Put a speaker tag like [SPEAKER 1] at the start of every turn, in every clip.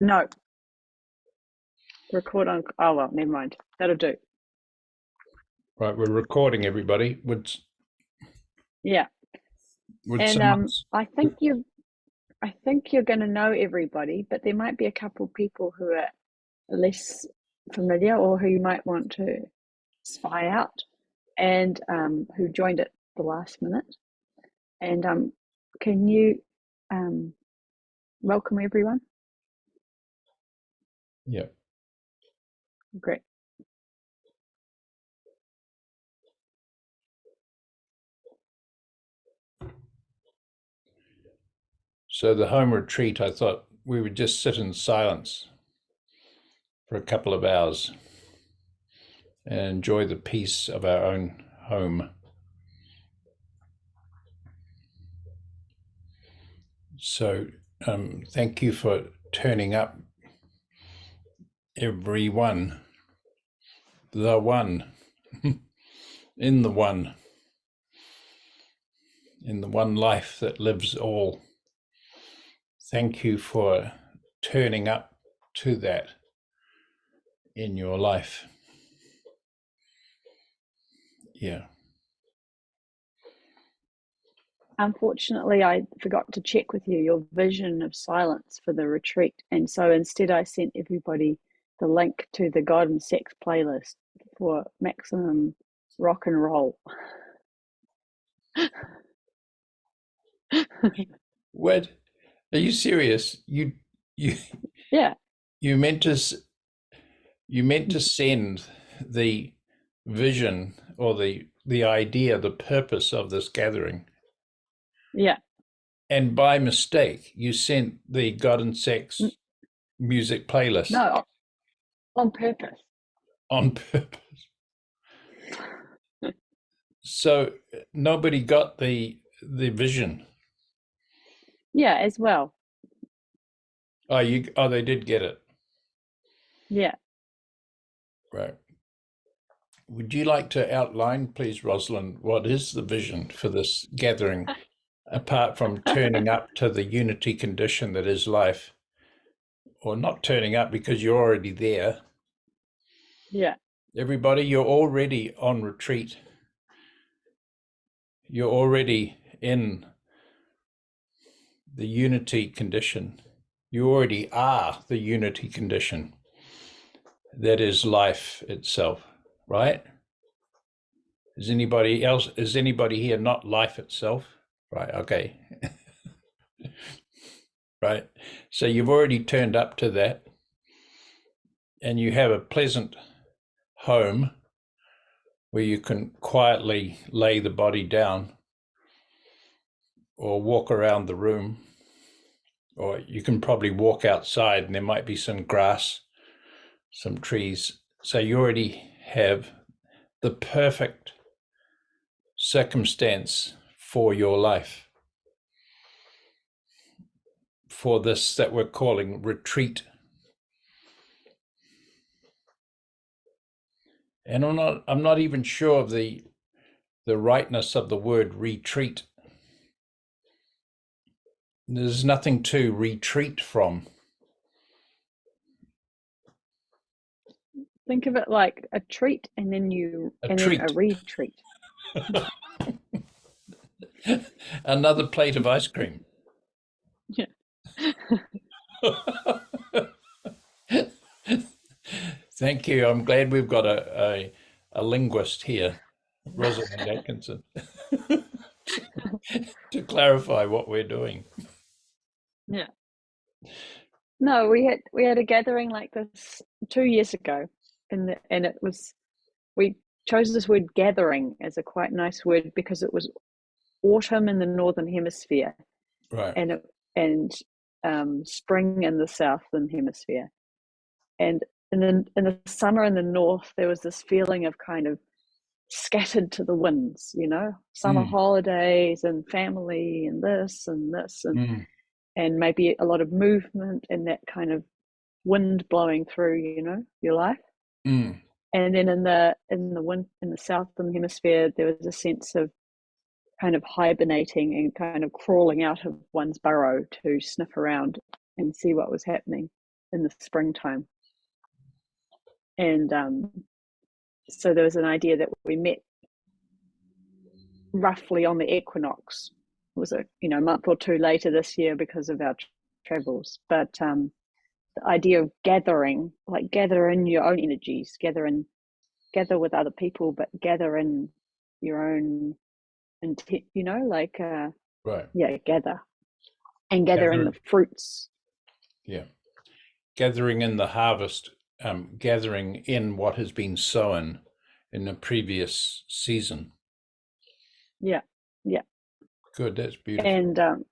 [SPEAKER 1] No, record on. Oh well, never mind. That'll do.
[SPEAKER 2] Right, we're recording, everybody.
[SPEAKER 1] Yeah,
[SPEAKER 2] Would
[SPEAKER 1] and
[SPEAKER 2] someone?
[SPEAKER 1] I think you're going to know everybody, but there might be a couple people who are less familiar or who you might want to spy out, and who joined at the last minute. And can you um, welcome everyone?
[SPEAKER 2] Yeah.
[SPEAKER 1] Great.
[SPEAKER 2] So the home retreat, I thought we would just sit in silence for a couple of hours and enjoy the peace of our own home. So thank you for turning up, everyone. The one, in the one, in the one life that lives all. Thank you for turning up to that in your life. Yeah.
[SPEAKER 1] Unfortunately, I forgot to check with you your vision of silence for the retreat. And so instead, I sent everybody the link to the God and Sex playlist for maximum rock and roll.
[SPEAKER 2] What? Are you serious? You
[SPEAKER 1] Yeah.
[SPEAKER 2] you meant to you meant to send the vision or the idea, the purpose of this gathering,
[SPEAKER 1] Yeah.
[SPEAKER 2] and by mistake you sent the God and Sex music playlist
[SPEAKER 1] No, on purpose.
[SPEAKER 2] on purpose. So nobody got the vision.
[SPEAKER 1] Yeah, as well.
[SPEAKER 2] Oh, they did get it.
[SPEAKER 1] Yeah.
[SPEAKER 2] Right. Would you like to outline, please, Rosalind, what is the vision for this gathering, apart from turning up to the unity condition that is life, or not turning up because you're already there?
[SPEAKER 1] Yeah.
[SPEAKER 2] Everybody, you're already on retreat. You're already in the unity condition. You already are the unity condition that is life itself, right? Is anybody here not life itself? Right, okay. Right. So you've already turned up to that, and you have a pleasant home where you can quietly lay the body down or walk around the room, or you can probably walk outside and there might be some grass, some trees. So you already have the perfect circumstance for your life, for this that we're calling retreat. And I'm not even sure of the rightness of the word retreat. There's nothing to retreat from.
[SPEAKER 1] Think of it like a treat and then
[SPEAKER 2] A
[SPEAKER 1] and then a
[SPEAKER 2] treat.
[SPEAKER 1] retreat.
[SPEAKER 2] Another plate of ice cream.
[SPEAKER 1] Yeah.
[SPEAKER 2] Thank you. I'm glad we've got a linguist here, Rosalind Atkinson, to clarify what we're doing.
[SPEAKER 1] Yeah. No, we had a gathering like this 2 years ago, and it was we chose this word gathering as a quite nice word because it was autumn in the northern hemisphere
[SPEAKER 2] Right.
[SPEAKER 1] and spring in the southern hemisphere, and in the summer in the north there was this feeling of kind of scattered to the winds, summer
[SPEAKER 2] Mm,
[SPEAKER 1] holidays and family and this
[SPEAKER 2] mm,
[SPEAKER 1] and maybe a lot of movement and that kind of wind blowing through, your life.
[SPEAKER 2] mm,
[SPEAKER 1] And then in the southern hemisphere, there was a sense of kind of hibernating and kind of crawling out of one's burrow to sniff around and see what was happening. in the springtime. And so there was an idea that we met roughly on the equinox. It was a month or two later this year because of our travels. But the idea of gathering, like gather in your own energies, gather with other people, but gather in your own intent,
[SPEAKER 2] Right.
[SPEAKER 1] gather and gather in the fruits.
[SPEAKER 2] Yeah. Gathering in the harvest, gathering in what has been sown in the previous season.
[SPEAKER 1] Yeah.
[SPEAKER 2] Good, that's beautiful.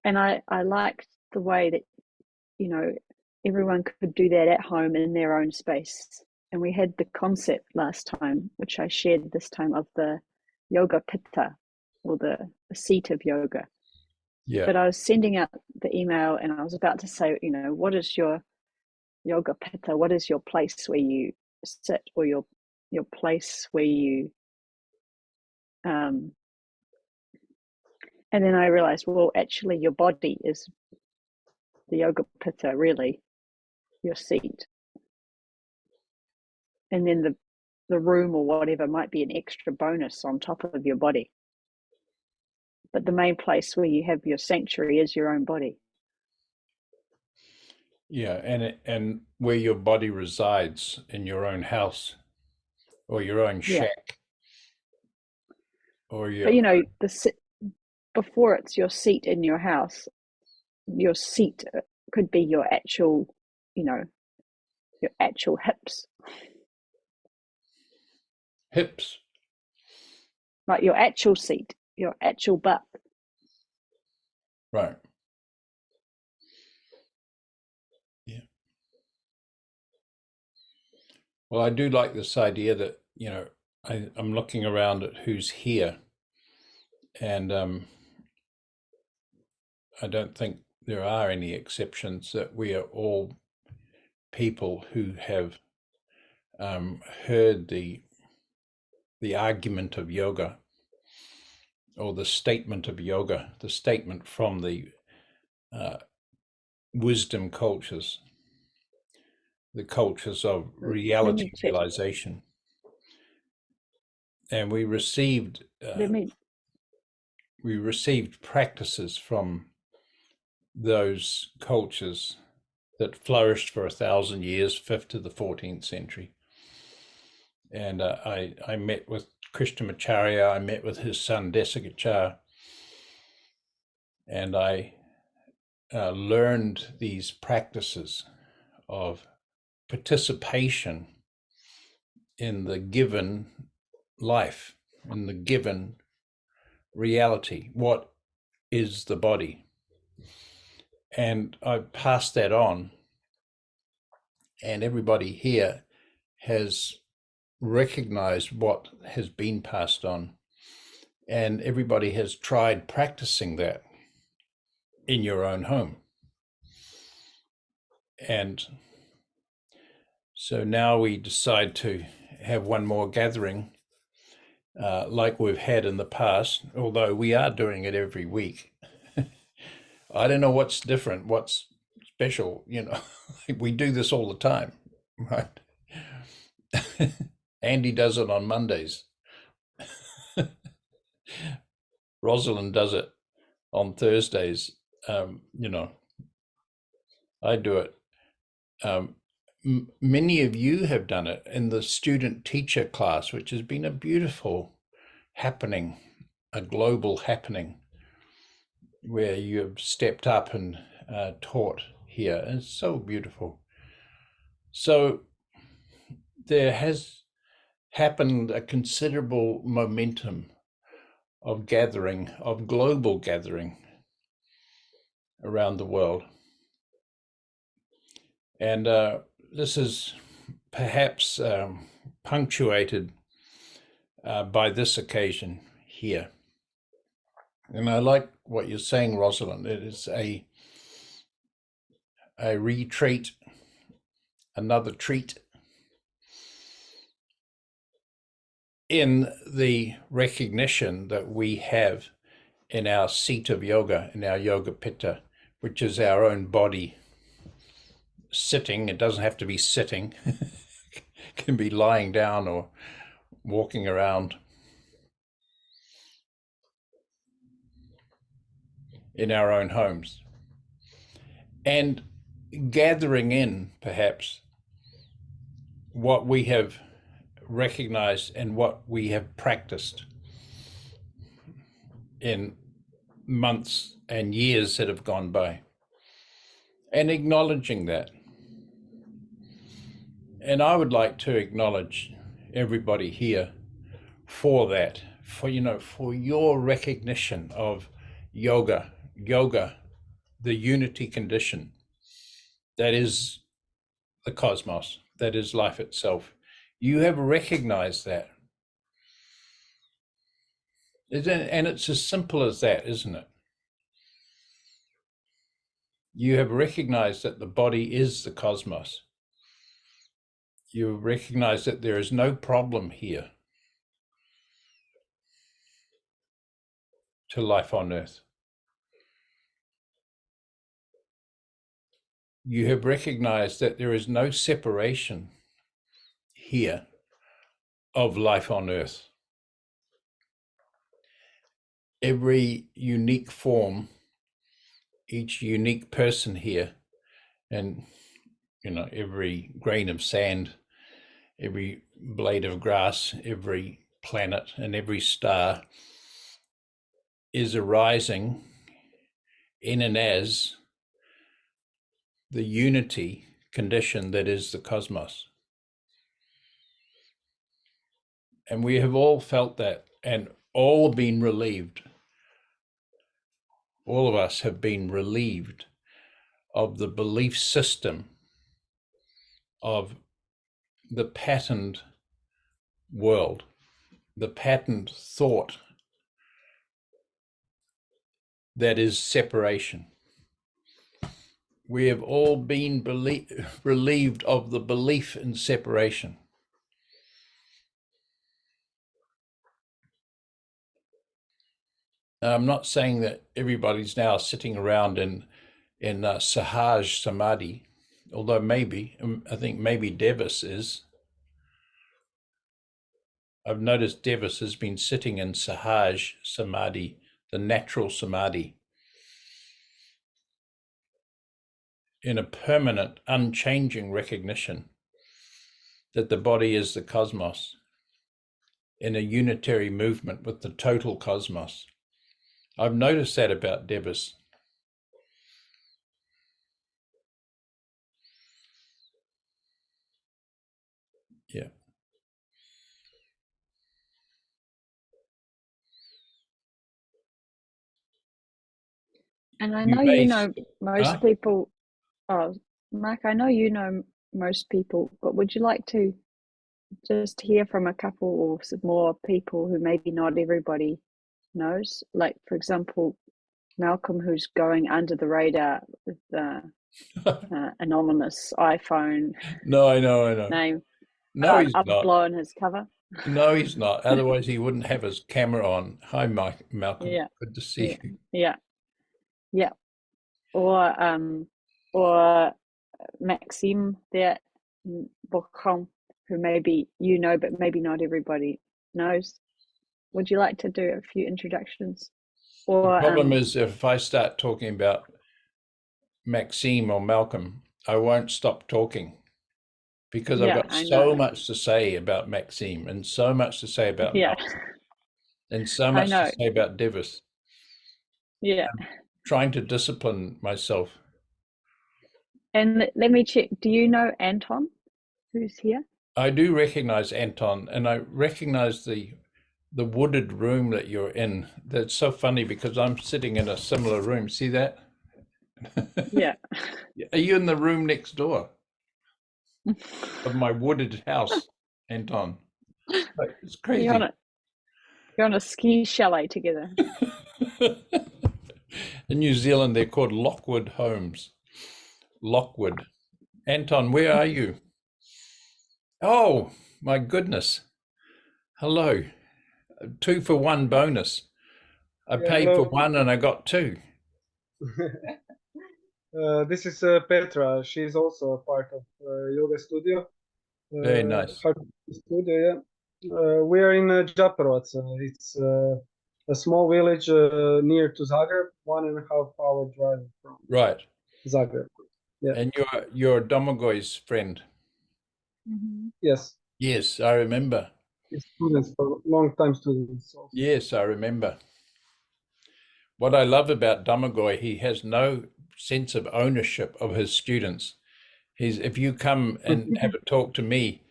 [SPEAKER 1] And I liked the way that, everyone could do that at home in their own space. And we had the concept last time, which I shared this time, of the yoga pitta, or the seat of yoga.
[SPEAKER 2] Yeah.
[SPEAKER 1] But I was sending out the email and I was about to say, what is your yoga pitta? What is your place where you sit, or your place where you and then I realized, well, actually your body is the yoga pitta, really, your seat. And then the room or whatever might be an extra bonus on top of your body. But the main place where you have your sanctuary is your own body.
[SPEAKER 2] Yeah, and where your body resides, in your own house or your own shack. Or your
[SPEAKER 1] But before it's your seat in your house, your seat could be your actual, your actual hips.
[SPEAKER 2] Hips.
[SPEAKER 1] Like your actual seat, your actual butt.
[SPEAKER 2] Right. Yeah. Well, I do like this idea that, I'm looking around at who's here, and I don't think there are any exceptions, that we are all people who have heard the argument of yoga, or the statement of yoga, the statement from the wisdom cultures, the cultures of reality realization. And we received practices from those cultures that flourished for 1,000 years, 5th to the 14th century. And I met with Krishnamacharya, I met with his son Desikachar, and I learned these practices of participation in the given life, in the given reality. What is the body? And I passed that on, and everybody here has recognized what has been passed on, and everybody has tried practicing that in your own home. And so now we decide to have one more gathering, like we've had in the past, although we are doing it every week. I don't know what's different, what's special, we do this all the time, right? Andy does it on Mondays. Rosalind does it on Thursdays. I do it. Many of you have done it in the student teacher class, which has been a beautiful happening, a global happening, where you have stepped up and taught here. And it's so beautiful. So there has happened a considerable momentum of gathering, of global gathering around the world. And this is perhaps punctuated by this occasion here. And I like what you're saying, Rosalind. It is a retreat, another treat in the recognition that we have in our seat of yoga, in our yoga pitta, which is our own body, sitting. It doesn't have to be sitting. It can be lying down or walking around in our own homes. And gathering in, perhaps, what we have recognized and what we have practiced in months and years that have gone by, and acknowledging that. And I would like to acknowledge everybody here for that, for your recognition of yoga, the unity condition that is the cosmos, that is life itself. You have recognized that. And it's as simple as that, isn't it? You have recognized that the body is the cosmos. You recognize that there is no problem here to life on earth. You have recognized that there is no separation here of life on earth. Every unique form, each unique person here, and every grain of sand, every blade of grass, every planet, and every star is arising in and as the unity condition that is the cosmos. And we have all felt that and all been relieved. All of us have been relieved of the belief system of the patterned world, the patterned thought that is separation. We have all been relieved of the belief in separation. Now, I'm not saying that everybody's now sitting around in Sahaj Samadhi, although maybe, I think maybe Devis is. I've noticed Devis has been sitting in Sahaj Samadhi, the natural Samadhi, in a permanent, unchanging recognition that the body is the cosmos, in a unitary movement with the total cosmos. I've noticed that about Devis. Yeah.
[SPEAKER 1] And I know most people. Oh, Mark, I know you know most people, but would you like to just hear from a couple or some more people who maybe not everybody knows? Like, for example, Malcolm, who's going under the radar with the anonymous iPhone
[SPEAKER 2] No, I know.
[SPEAKER 1] name.
[SPEAKER 2] No, he's
[SPEAKER 1] I've
[SPEAKER 2] not.
[SPEAKER 1] blown his cover.
[SPEAKER 2] No, he's not. Otherwise, he wouldn't have his camera on. Hi, Malcolm.
[SPEAKER 1] Yeah.
[SPEAKER 2] Good to see you.
[SPEAKER 1] Yeah. Or Maxime there in Bochum, who maybe you know, but maybe not everybody knows. Would you like to do a few introductions? Or
[SPEAKER 2] The problem is, if I start talking about Maxime or Malcolm, I won't stop talking because I've got so much to say about Maxime and so much to say about Malcolm and so much to say about Devis.
[SPEAKER 1] Yeah.
[SPEAKER 2] I'm trying to discipline myself.
[SPEAKER 1] And let me check. Do you know Anton, who's here?
[SPEAKER 2] I do recognize Anton, and I recognize the wooded room that you're in. That's so funny because I'm sitting in a similar room. See that?
[SPEAKER 1] Yeah.
[SPEAKER 2] Are you in the room next door of my wooded house, Anton? It's crazy.
[SPEAKER 1] You're on a ski chalet together.
[SPEAKER 2] In New Zealand, they're called Lockwood homes. Lockwood. Anton, where are you? Oh, my goodness. Hello. 2 for 1 bonus. I paid for one and I got 2.
[SPEAKER 3] This is Petra. She's also a part of yoga studio.
[SPEAKER 2] Very nice.
[SPEAKER 3] Her studio, yeah. We are in Japerovac. It's a small village near to Zagreb, 1.5 hour drive from
[SPEAKER 2] Right.
[SPEAKER 3] Zagreb. Yeah.
[SPEAKER 2] And you're Domagoy's friend.
[SPEAKER 3] Yes.
[SPEAKER 2] Yes, I remember.
[SPEAKER 3] It's students for long time students. Also.
[SPEAKER 2] Yes, I remember. What I love about Domagoy, he has no sense of ownership of his students. If you come and have a talk to me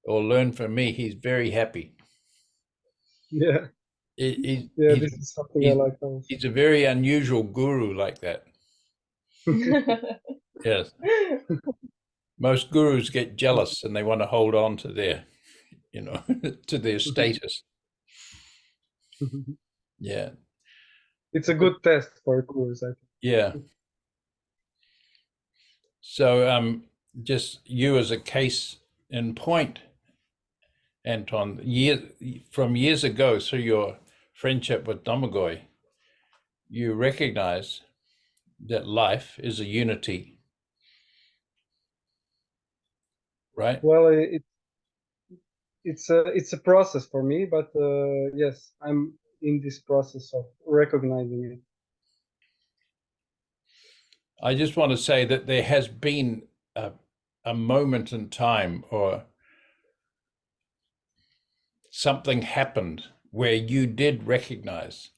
[SPEAKER 2] or learn from me, he's very happy.
[SPEAKER 3] Yeah.
[SPEAKER 2] This
[SPEAKER 3] is something I like also.
[SPEAKER 2] He's a very unusual guru like that. Yes. Most gurus get jealous and they want to hold on to their, to their status. Yeah.
[SPEAKER 3] It's a good test for gurus, I think.
[SPEAKER 2] Yeah. So just you as a case in point, Anton, from years ago through your friendship with Domagoy, you recognize that life is a unity, right?
[SPEAKER 3] Well, it's a process for me, but yes, I'm in this process of recognizing it.
[SPEAKER 2] I just want to say that there has been a moment in time or something happened where you did recognize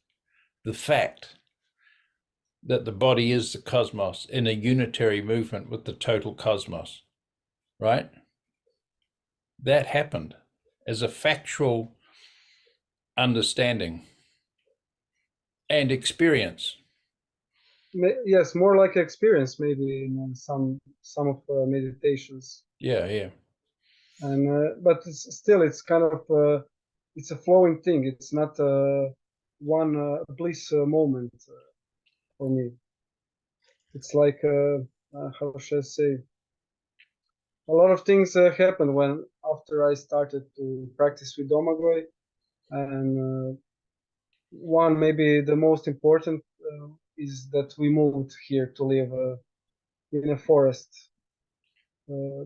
[SPEAKER 2] the fact that the body is the cosmos in a unitary movement with the total cosmos, right? That happened as a factual understanding and experience.
[SPEAKER 3] Yes, more like experience, maybe in some of meditations.
[SPEAKER 2] Yeah.
[SPEAKER 3] And but it's kind of it's a flowing thing. It's not one bliss moment for me. It's like how should I say? A lot of things happened when after I started to practice with Domagoy, and one maybe the most important is that we moved here to live in a forest.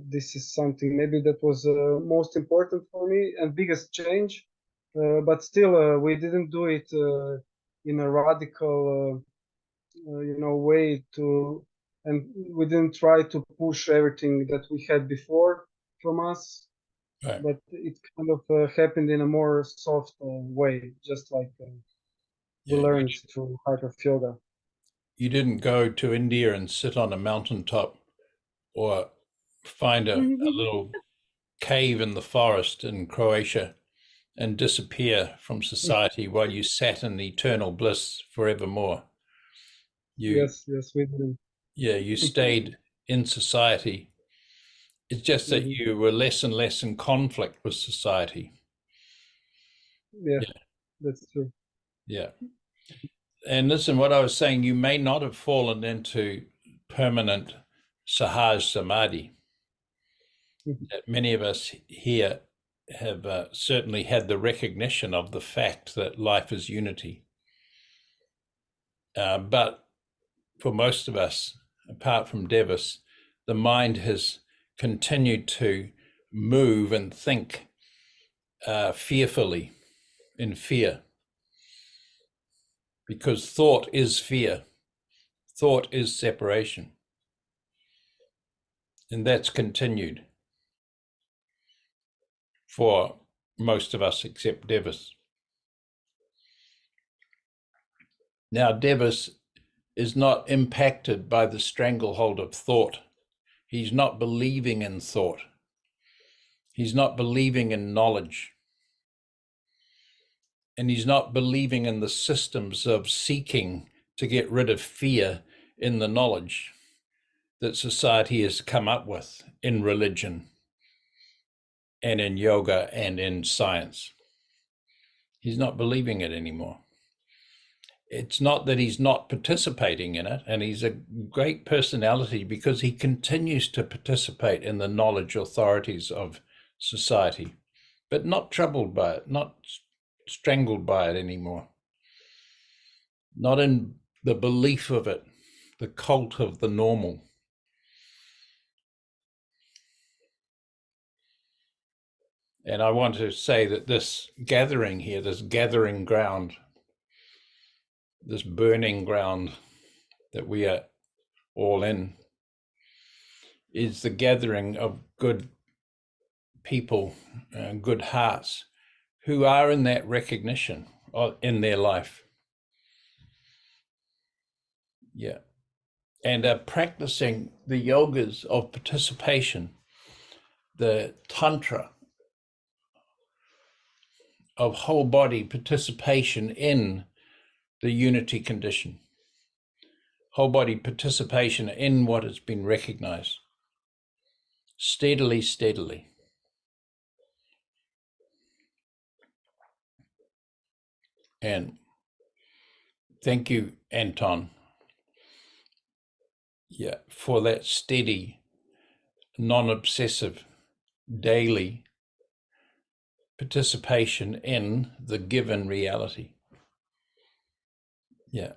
[SPEAKER 3] This is something maybe that was most important for me and biggest change, but still we didn't do it in a radical way and we didn't try to push everything that we had before from us.
[SPEAKER 2] Right.
[SPEAKER 3] But it kind of happened in a more soft way, just like we learned through Heart of Yoga.
[SPEAKER 2] You didn't go to India and sit on a mountaintop or find a little cave in the forest in Croatia and disappear from society while you sat in eternal bliss forevermore.
[SPEAKER 3] Yes, we did.
[SPEAKER 2] Yeah, you stayed in society. It's just that you were less and less in conflict with society.
[SPEAKER 3] Yeah, that's true.
[SPEAKER 2] Yeah. And listen, what I was saying, you may not have fallen into permanent Sahaj Samadhi. Many of us here have certainly had the recognition of the fact that life is unity. But for most of us, apart from Devis, the mind has continued to move and think fearfully, in fear. Because thought is fear. Thought is separation. And that's continued for most of us except Devis. Now, Devis is not impacted by the stranglehold of thought. He's not believing in thought. He's not believing in knowledge. And he's not believing in the systems of seeking to get rid of fear in the knowledge that society has come up with in religion and in yoga and in science. He's not believing it anymore. It's not that he's not participating in it, and he's a great personality because he continues to participate in the knowledge authorities of society, but not troubled by it, not strangled by it anymore, not in the belief of it, the cult of the normal. And I want to say that this gathering here, this gathering ground, this burning ground that we are all in, is the gathering of good people and good hearts who are in that recognition in their life. Yeah. And are practicing the yogas of participation, the tantra of whole body participation in the unity condition, whole body participation in what has been recognized, steadily, steadily. And thank you, Anton, for that steady, non-obsessive, daily participation in the given reality. Yeah.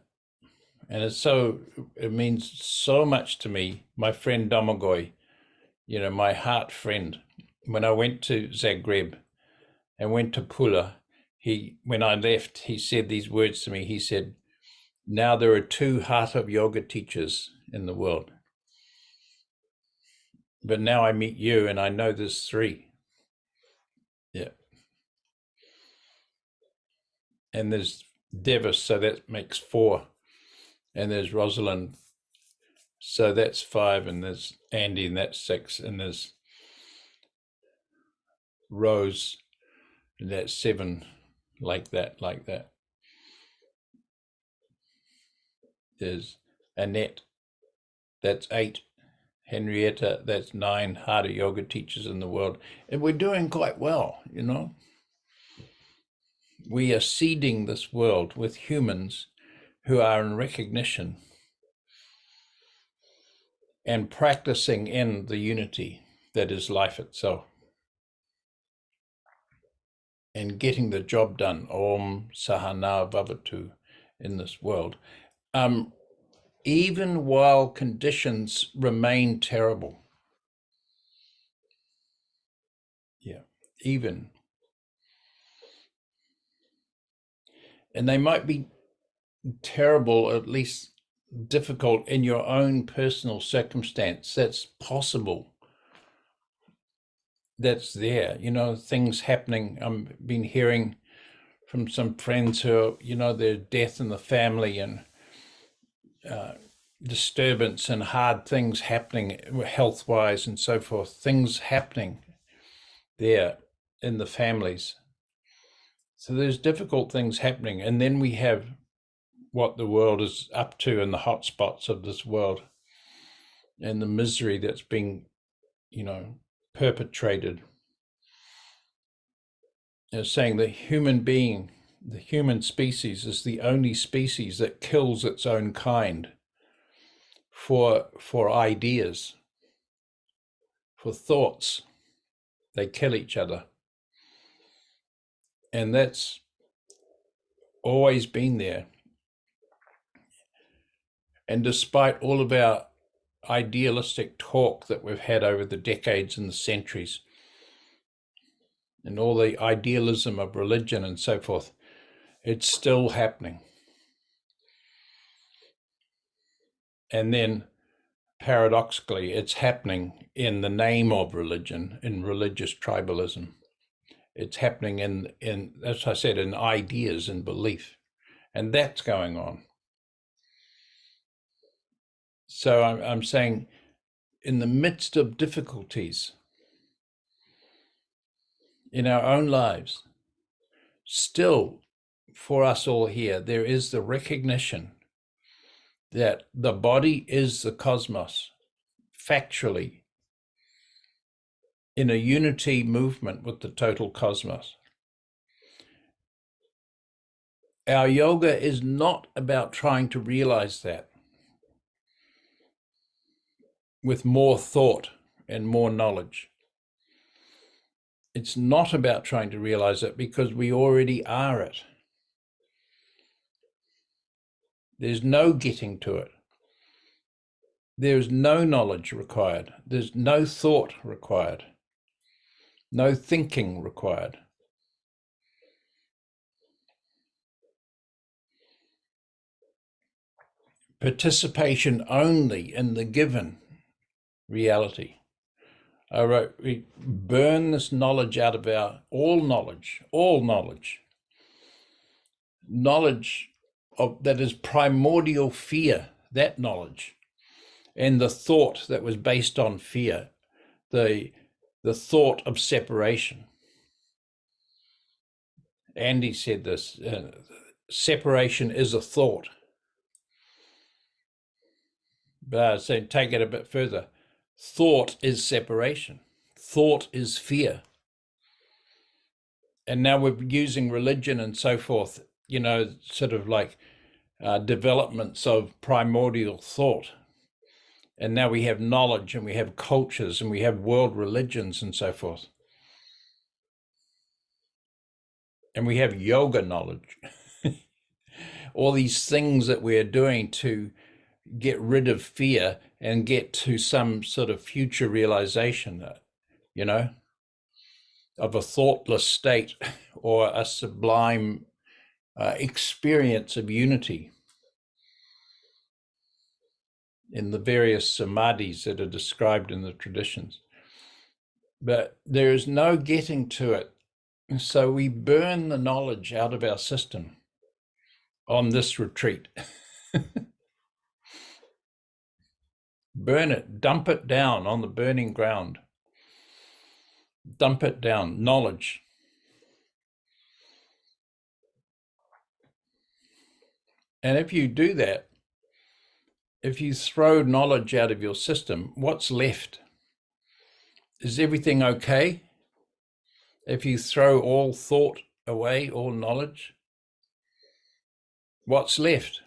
[SPEAKER 2] And it means so much to me. My friend Domagoj, my heart friend, when I went to Zagreb and went to Pula, when I left, he said these words to me. He said, now there are 2 Hatha Yoga teachers in the world. But now I meet you and I know there's 3. Yeah. And there's Devis, so that makes 4. And there's Rosalind, so that's 5. And there's Andy, and that's 6. And there's Rose, and that's 7, like that. There's Annette, that's 8. Henrietta, that's 9 Hatha Yoga teachers in the world. And we're doing quite well, We are seeding this world with humans who are in recognition and practicing in the unity that is life itself. And getting the job done, Om Sahana Bhavatu, in this world. Even while conditions remain terrible. Yeah, even. And they might be terrible, at least difficult in your own personal circumstance. That's possible. That's there, things happening. I've been hearing from some friends who, their death in the family and disturbance and hard things happening health-wise and so forth, things happening there in the families. So there's difficult things happening. And then we have what the world is up to in the hot spots of this world and the misery that's being, perpetrated. They're saying the human being, the human species, is the only species that kills its own kind for ideas, for thoughts. They kill each other. And that's always been there. And despite all of our idealistic talk that we've had over the decades and the centuries, and all the idealism of religion and so forth, it's still happening. And then paradoxically, it's happening in the name of religion, in religious tribalism. It's happening in, as I said, in ideas and belief. And that's going on. So I'm saying, in the midst of difficulties in our own lives, still, for us all here, there is the recognition that the body is the cosmos, factually, in a unity movement with the total cosmos. Our yoga is not about trying to realize that with more thought and more knowledge. It's not about trying to realize it because we already are it. . There's no getting to it. There's no knowledge required. There's no thought required. No thinking required. Participation only in the given reality. I wrote, we burn this knowledge out of all knowledge that is primordial fear, that knowledge, and the thought that was based on fear, the thought of separation. Andy said this, separation is a thought. But so take it a bit further. Thought is separation. Thought is fear. And now we're using religion and so forth, you know, sort of like developments of primordial thought. And now we have knowledge and we have cultures and we have world religions and so forth. And we have yoga knowledge. All these things that we're doing to get rid of fear and get to some sort of future realization, you know, of a thoughtless state or a sublime experience of unity in the various samadhis that are described in the traditions. But there is no getting to it. So we burn the knowledge out of our system on this retreat. Burn it, dump it down on the burning ground. Dump it down, knowledge. And if you do that, if you throw knowledge out of your system, what's left? Is everything okay? If you throw all thought away, all knowledge, what's left?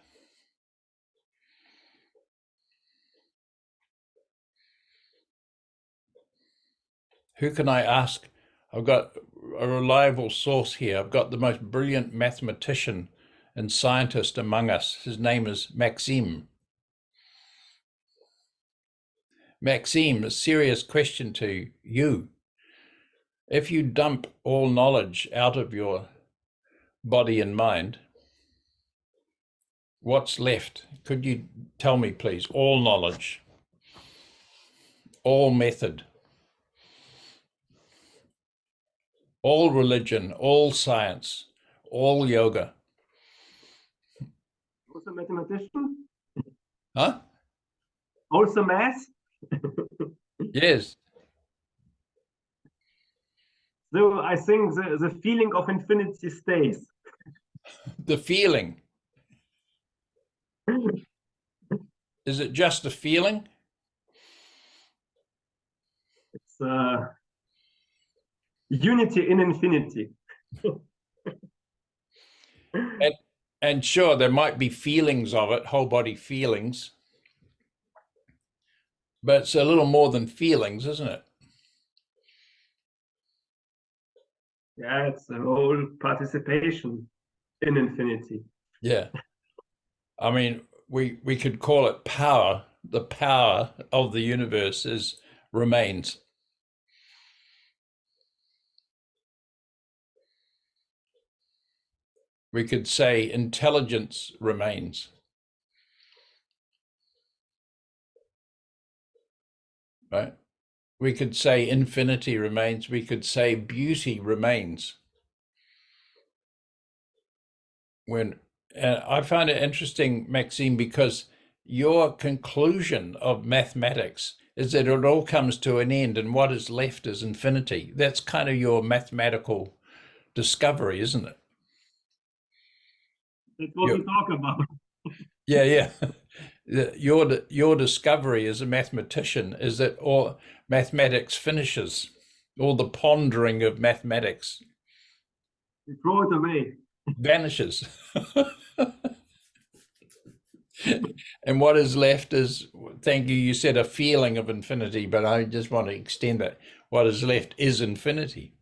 [SPEAKER 2] Who can I ask? I've got a reliable source here. I've got the most brilliant mathematician and scientist among us. His name is Maxime. Maxime, a serious question to you. If you dump all knowledge out of your body and mind, what's left? Could you tell me, please? All knowledge, all method, all religion, all science, all yoga.
[SPEAKER 4] Also mathematician?
[SPEAKER 2] Huh?
[SPEAKER 4] Also math?
[SPEAKER 2] Yes.
[SPEAKER 4] So I think the feeling of infinity stays.
[SPEAKER 2] The feeling. Is it just a feeling?
[SPEAKER 4] It's unity in infinity.
[SPEAKER 2] And sure, there might be feelings of it, whole body feelings, but it's a little more than feelings, isn't it?
[SPEAKER 4] Yeah, it's a whole participation in infinity.
[SPEAKER 2] Yeah. I mean, we could call it power. The power of the universe remains. We could say intelligence remains. Right? We could say infinity remains. We could say beauty remains. I find it interesting, Maxime, because your conclusion of mathematics is that it all comes to an end and what is left is infinity. That's kind of your mathematical discovery, isn't it?
[SPEAKER 4] That's what we talk about.
[SPEAKER 2] Yeah. Your discovery as a mathematician is that all mathematics finishes, all the pondering of mathematics
[SPEAKER 4] We throw it away.
[SPEAKER 2] vanishes. And what is left is, thank you, you said a feeling of infinity, but I just want to extend that. What is left is infinity.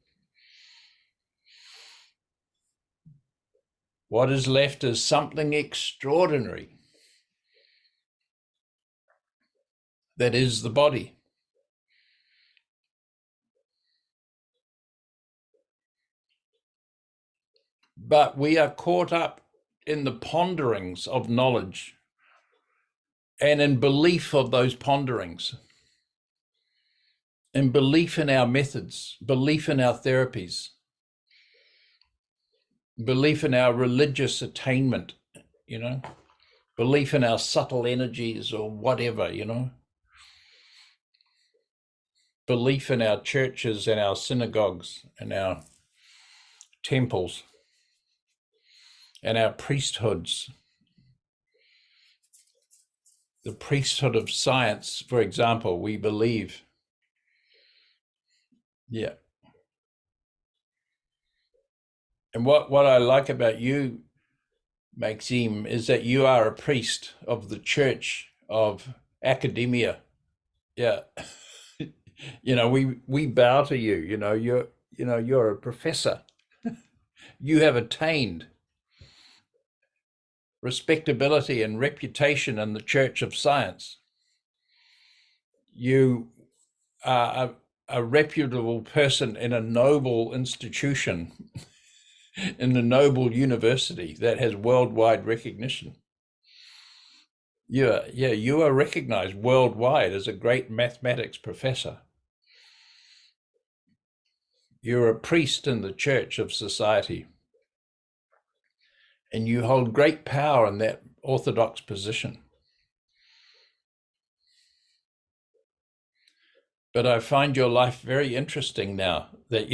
[SPEAKER 2] What is left is something extraordinary. that is the body. But we are caught up in the ponderings of knowledge and in belief of those ponderings, in belief in our methods, belief in our therapies, belief in our religious attainment, you know, belief in our subtle energies or whatever, you know, belief in our churches and our synagogues and our temples and our priesthoods. The priesthood of science, for example, we believe. Yeah. And what I like about you, Maxime, is that you are a priest of the church of academia. Yeah. You know, we bow to you, you're a professor. You have attained respectability and reputation in the church of science. You are a reputable person in a noble institution, in a noble university that has worldwide recognition. You are recognized worldwide as a great mathematics professor. You're a priest in the church of society, and you hold great power in that orthodox position. But I find your life very interesting now that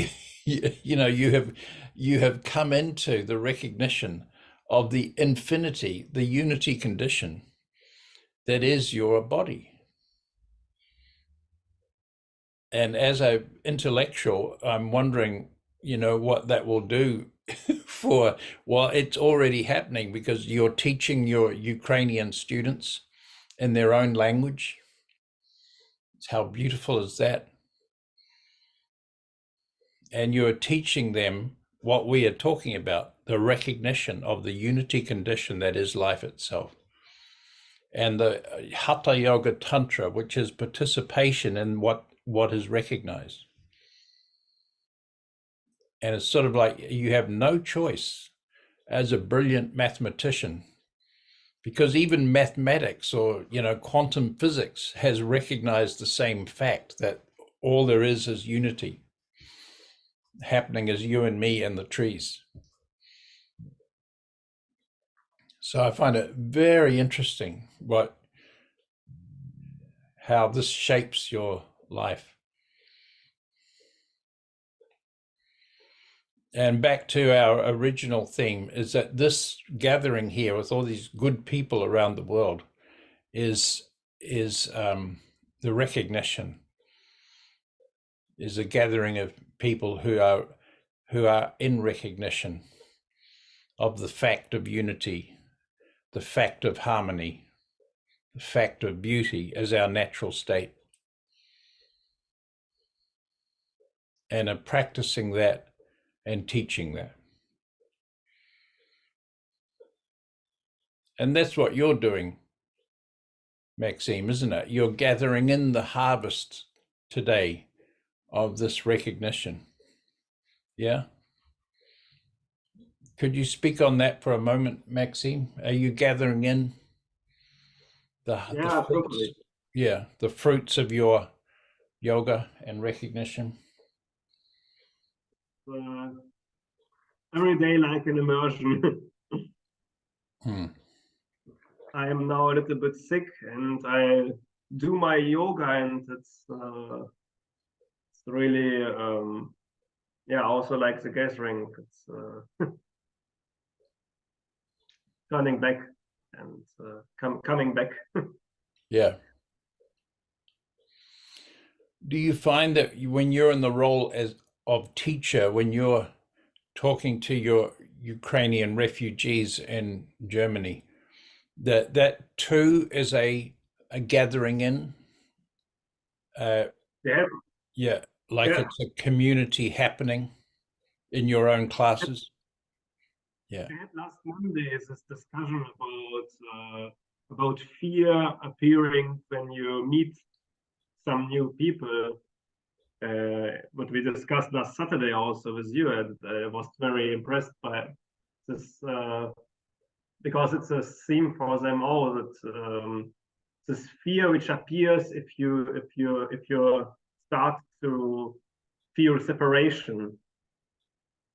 [SPEAKER 2] you have come into the recognition of the infinity, the unity condition that is your body. And as an intellectual, I'm wondering, what that will do it's already happening because you're teaching your Ukrainian students in their own language. How beautiful is that? And you're teaching them what we are talking about, the recognition of the unity condition that is life itself. And the Hatha Yoga Tantra, which is participation in what is recognized. And it's sort of like you have no choice as a brilliant mathematician, because even mathematics or, quantum physics has recognized the same fact that all there is unity happening as you and me and the trees. So I find it very interesting how this shapes your life. And back to our original theme is that this gathering here with all these good people around the world is the recognition, is a gathering of people who are in recognition of the fact of unity, the fact of harmony, the fact of beauty as our natural state, and are practicing that and teaching that. And that's what you're doing, Maxime, isn't it? You're gathering in the harvest today of this recognition. Yeah? Could you speak on that for a moment, Maxime? Are you gathering in the fruits? Yeah, the fruits of your yoga and recognition?
[SPEAKER 4] Every day like an immersion. I am now a little bit sick and I do my yoga, and it's really also like the gathering. It's turning back and coming back.
[SPEAKER 2] Yeah. Do you find that when you're in the role of teacher, when you're talking to your Ukrainian refugees in Germany, that too is a gathering in? It's a community happening in your own classes? Yeah.
[SPEAKER 4] I had last Monday this discussion about fear appearing when you meet some new people. What we discussed last Saturday also with you, and I was very impressed by this because it's a theme for them all, that this fear which appears if you start to feel separation.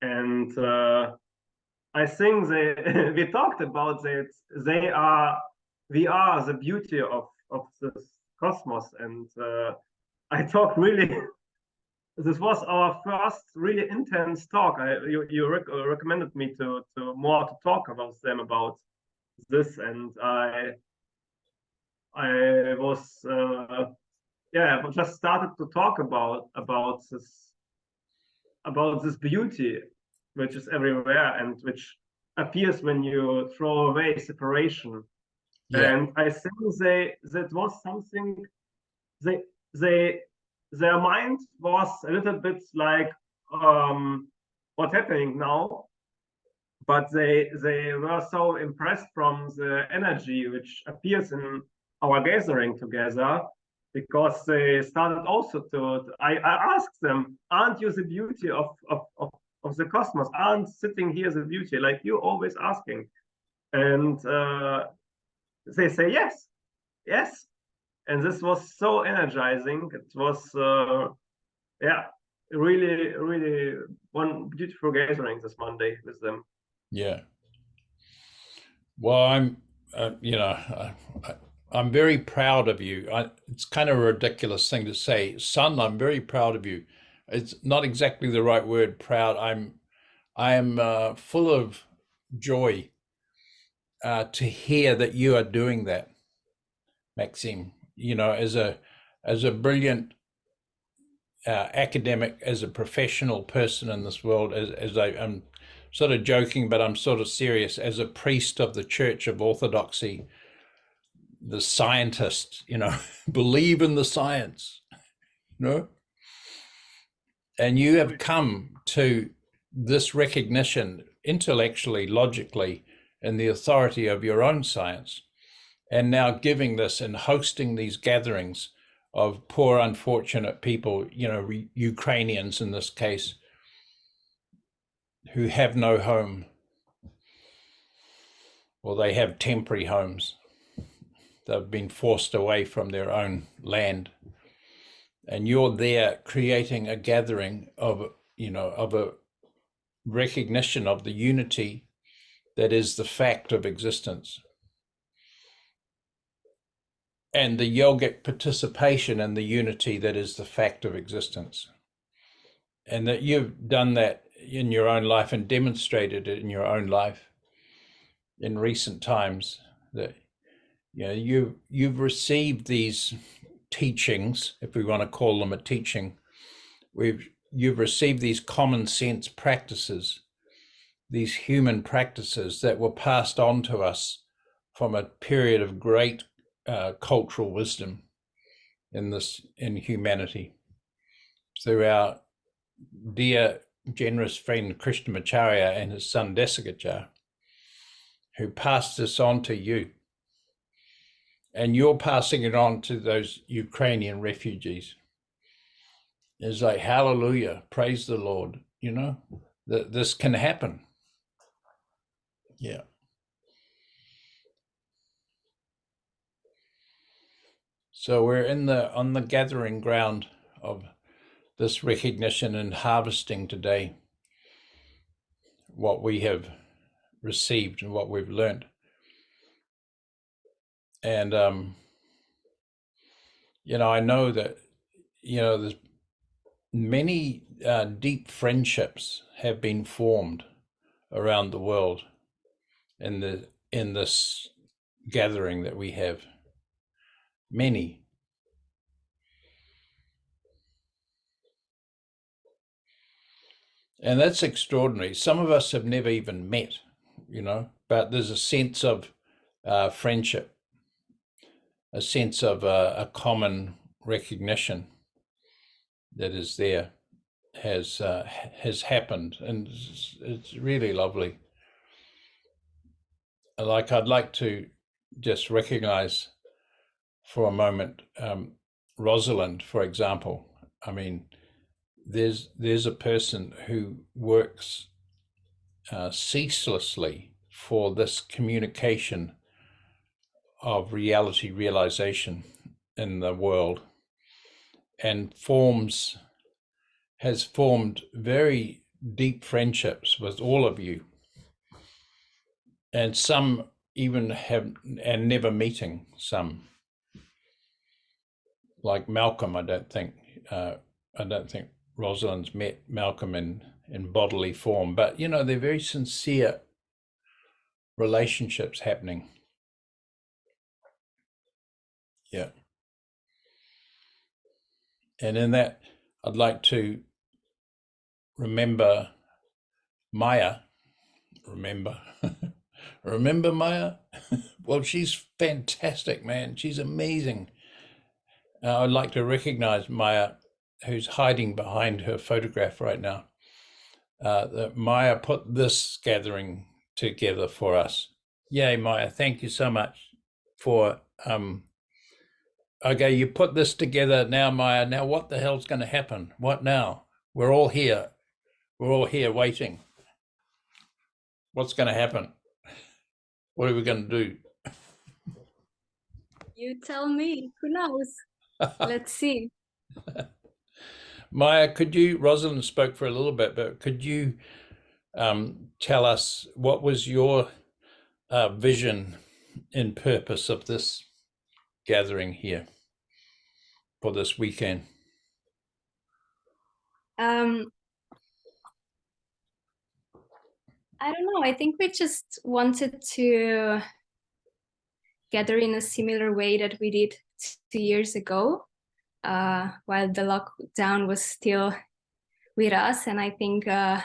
[SPEAKER 4] And I think we talked about that we are the beauty of this cosmos. And I talked really this was our first really intense talk. You recommended me to more to talk about them about this, and I was just started to talk about this beauty which is everywhere and which appears when you throw away separation.
[SPEAKER 2] Yeah.
[SPEAKER 4] And I think that was something their mind was a little bit like what's happening now, but they were so impressed from the energy which appears in our gathering together, because they started also I asked them, aren't you the beauty of the cosmos? Aren't sitting here the beauty, like you always asking? And they say yes. And this was so energizing. It was really one beautiful gathering this Monday with them.
[SPEAKER 2] Yeah. Well, I'm very proud of you. It's kind of a ridiculous thing to say, son. I'm very proud of you. It's not exactly the right word, proud. I am full of joy to hear that you are doing that, Maxime. As a brilliant academic, as a professional person in this world, as I'm sort of joking, but I'm sort of serious, as a priest of the Church of Orthodoxy, the scientist, believe in the science, and you have come to this recognition intellectually, logically, in the authority of your own science, and now giving this and hosting these gatherings of poor, unfortunate people, Ukrainians in this case, who have no home, or they have temporary homes. They've been forced away from their own land. And you're there creating a gathering of a recognition of the unity that is the fact of existence. And the yogic participation in the unity that is the fact of existence. And that you've done that in your own life and demonstrated it in your own life in recent times, that you've received these teachings, if we want to call them a teaching. You've received these common sense practices, these human practices that were passed on to us from a period of great cultural wisdom in humanity, through our dear generous friend Krishnamacharya and his son Desikachar, who passed this on to you. And you're passing it on to those Ukrainian refugees. It's like, hallelujah, praise the Lord, that this can happen. Yeah. So we're on the gathering ground of this recognition and harvesting today what we have received and what we've learned. And I know that there's many deep friendships have been formed around the world in this gathering that we have. Many. And that's extraordinary. Some of us have never even met, but there's a sense of friendship, a sense of a common recognition that is there, has happened, and it's really lovely. I'd like to just recognize for a moment Rosalind, for example. I mean, there's a person who works ceaselessly for this communication of reality realization in the world, and has formed very deep friendships with all of you, and some even have, and never meeting some, like Malcolm. I don't think Rosalind's met Malcolm in bodily form, but you know, they're very sincere relationships happening. Yeah. And in that, I'd like to remember Maya. Remember Maya? Well, she's fantastic, man. She's amazing. I'd like to recognize Maya, who's hiding behind her photograph right now. That Maya put this gathering together for us. Yay, Maya. Thank you so much for okay, you put this together now, Maya. Now what the hell's going to happen? What now? We're all here. We're all here waiting. What's going to happen? What are we going to do?
[SPEAKER 5] You tell me. Who knows? Let's see.
[SPEAKER 2] Maya, could you, Rosalind spoke for a little bit, but could you tell us what was your vision and purpose of this gathering here for this weekend?
[SPEAKER 5] I don't know. I think we just wanted to gather in a similar way that we did 2 years ago, while the lockdown was still with us. And I think that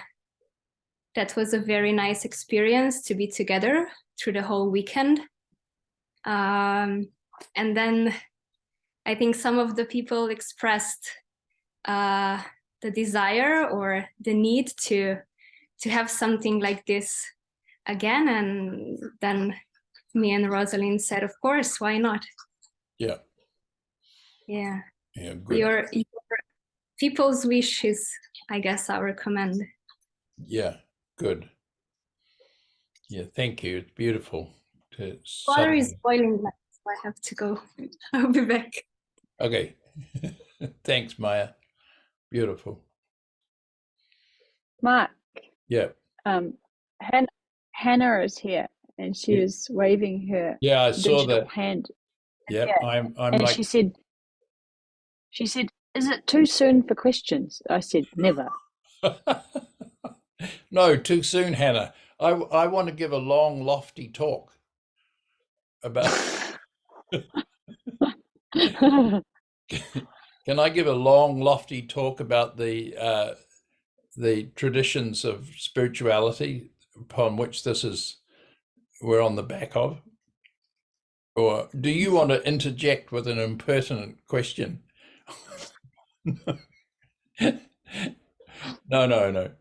[SPEAKER 5] was a very nice experience to be together through the whole weekend. And then I think some of the people expressed the desire or the need to have something like this again. And then me and Rosalind said, of course, why not?
[SPEAKER 2] Yeah.
[SPEAKER 5] Yeah.
[SPEAKER 2] Yeah. Good.
[SPEAKER 5] Your people's wish is, I guess, our command.
[SPEAKER 2] Yeah. Good. Yeah. Thank you. It's beautiful.
[SPEAKER 5] Water is boiling, so I have to go. I'll be back.
[SPEAKER 2] Okay. Thanks, Maya. Beautiful.
[SPEAKER 1] Mark.
[SPEAKER 2] Yeah.
[SPEAKER 1] Hannah is here, and she is waving her
[SPEAKER 2] I saw
[SPEAKER 1] digital
[SPEAKER 2] that
[SPEAKER 1] hand.
[SPEAKER 2] Yeah, I'm
[SPEAKER 1] and
[SPEAKER 2] like,
[SPEAKER 1] she said, "Is it too soon for questions?" I said, "Never."
[SPEAKER 2] no, too soon, Hannah. I want to give a long, lofty talk about. Can I give a long, lofty talk about the traditions of spirituality upon which we're on the back of? Or do you want to interject with an impertinent question? No.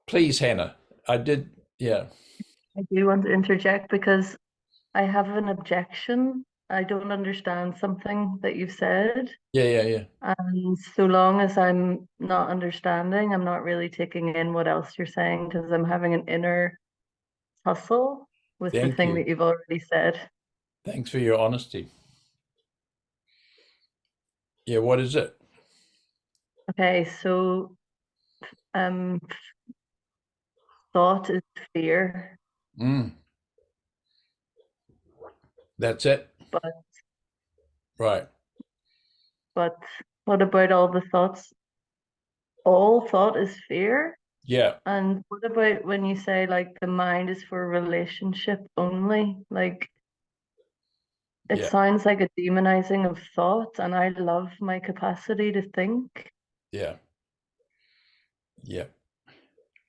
[SPEAKER 2] Please, Hannah. Yeah.
[SPEAKER 6] I do want to interject because I have an objection. I don't understand something that you've said.
[SPEAKER 2] Yeah.
[SPEAKER 6] And so long as I'm not understanding, I'm not really taking in what else you're saying because I'm having an inner tussle with the thing that you've already said.
[SPEAKER 2] Thanks for your honesty. Yeah, what is it?
[SPEAKER 6] Okay, so thought is fear.
[SPEAKER 2] That's it? Right.
[SPEAKER 6] But what about all the thoughts? All thought is fear?
[SPEAKER 2] Yeah.
[SPEAKER 6] And what about when you say like the mind is for relationship only? Like it sounds like a demonizing of thought, and I love my capacity to think.
[SPEAKER 2] Yeah.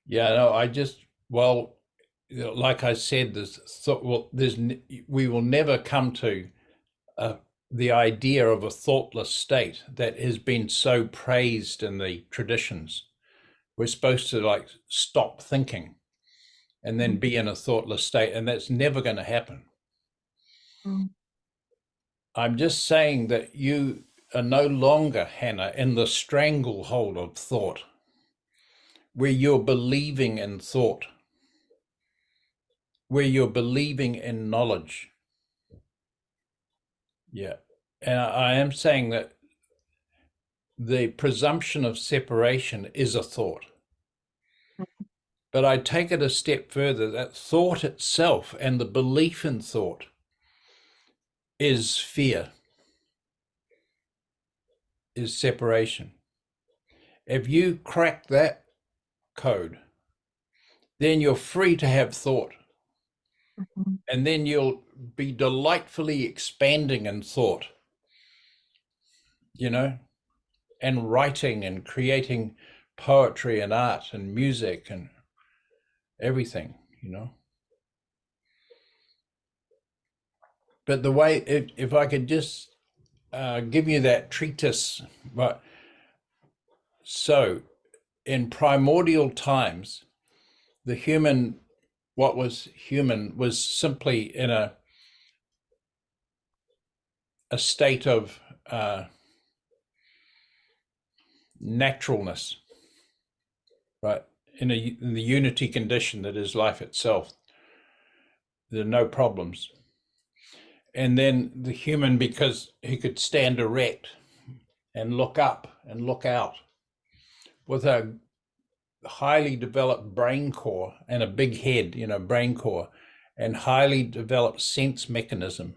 [SPEAKER 2] No, like I said, we will never come to the idea of a thoughtless state that has been so praised in the traditions. We're supposed to like stop thinking and then be in a thoughtless state, and that's never going to happen. I'm just saying that you are no longer, Hannah, in the stranglehold of thought, where you're believing in thought, where you're believing in knowledge. Yeah. And I am saying that the presumption of separation is a thought. But I take it a step further, that thought itself and the belief in thought is fear, is separation. If you crack that code, then you're free to have thought. And then you'll be delightfully expanding in thought, you know, and writing and creating poetry and art and music and everything, you know. But the way, if I could just give you that treatise, but so in primordial times, the human, what was human was simply in a state of naturalness, right? In the unity condition that is life itself. There are no problems. And then the human, because he could stand erect and look up and look out with a highly developed brain core and a big head, you know, brain core, and highly developed sense mechanism,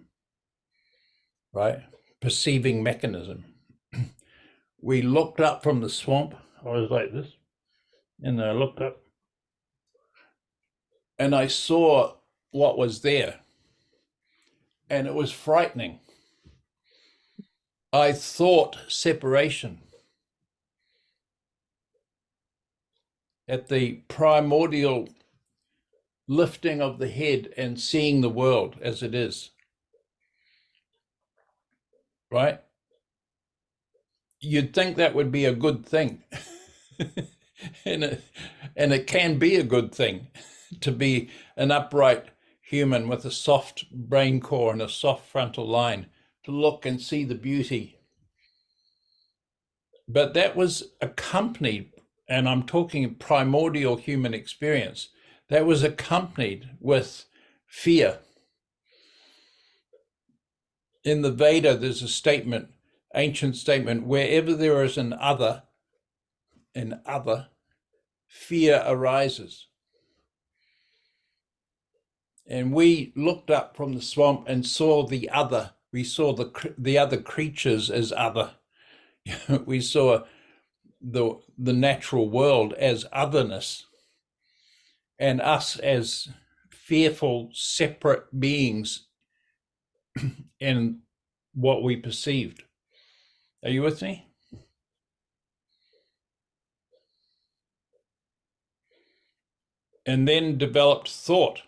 [SPEAKER 2] right? Perceiving mechanism. We looked up from the swamp. I was like this, and I looked up and I saw what was there, and it was frightening. I thought separation. At the primordial lifting of the head and seeing the world as it is, right? You'd think that would be a good thing. and it can be a good thing to be an upright human with a soft brain core and a soft frontal line, to look and see the beauty. But that was accompanied, and I'm talking primordial human experience, that was accompanied with fear. In the Veda, there's a statement, ancient statement, wherever there is an other, fear arises. And we looked up from the swamp and saw the other. We saw the other creatures as other. We saw the natural world as otherness, and us as fearful, separate beings in what we perceived. Are you with me? And then developed thought.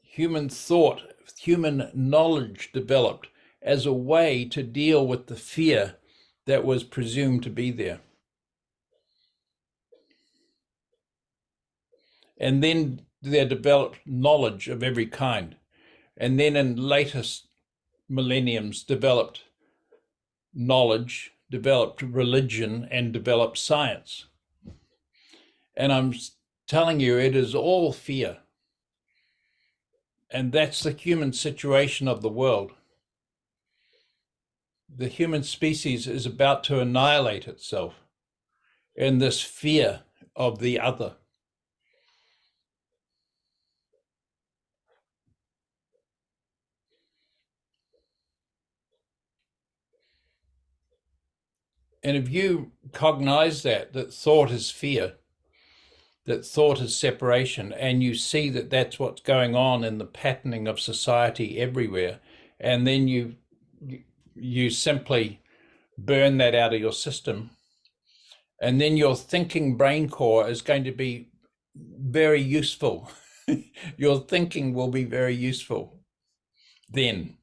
[SPEAKER 2] Human thought, human knowledge developed as a way to deal with the fear that was presumed to be there. And then there developed knowledge of every kind. And then in latest millenniums developed knowledge, developed religion, and developed science. And I'm telling you, it is all fear. And that's the human situation of the world. The human species is about to annihilate itself in this fear of the other. And if you cognize that thought is fear, that thought is separation, and you see that that's what's going on in the patterning of society everywhere, and then you simply burn that out of your system, and then your thinking brain core is going to be very useful. Your thinking will be very useful then.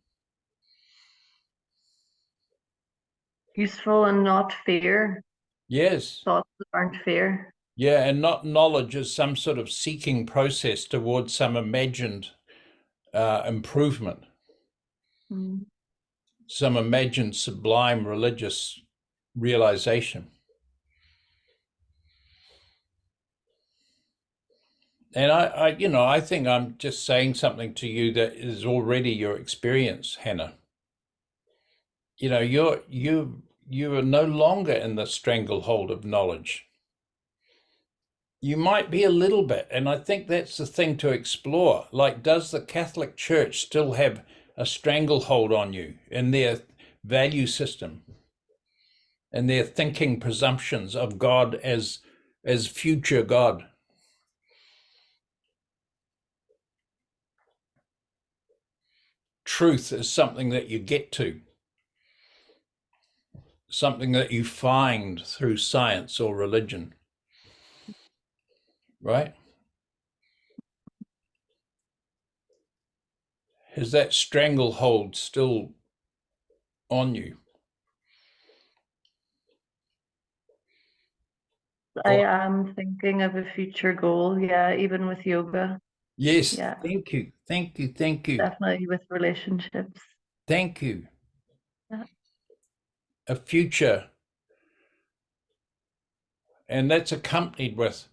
[SPEAKER 6] Useful and not fear.
[SPEAKER 2] Yes.
[SPEAKER 6] Thoughts that aren't fear.
[SPEAKER 2] Yeah, and not knowledge as some sort of seeking process towards some imagined improvement. some imagined sublime religious realization. And I think I'm just saying something to you that is already your experience, Hannah. You are no longer in the stranglehold of knowledge. You might be a little bit, and I think that's the thing to explore. Like, does the Catholic Church still have a stranglehold on you in their value system and their thinking presumptions of God as future God? Truth is something that you get to, something that you find through science or religion, right? Is that stranglehold still on you?
[SPEAKER 6] I am thinking of a future goal, yeah, even with yoga.
[SPEAKER 2] Yes,
[SPEAKER 6] Yeah.
[SPEAKER 2] thank you.
[SPEAKER 6] Definitely with relationships.
[SPEAKER 2] Thank you.
[SPEAKER 6] Yeah.
[SPEAKER 2] A future. And that's accompanied with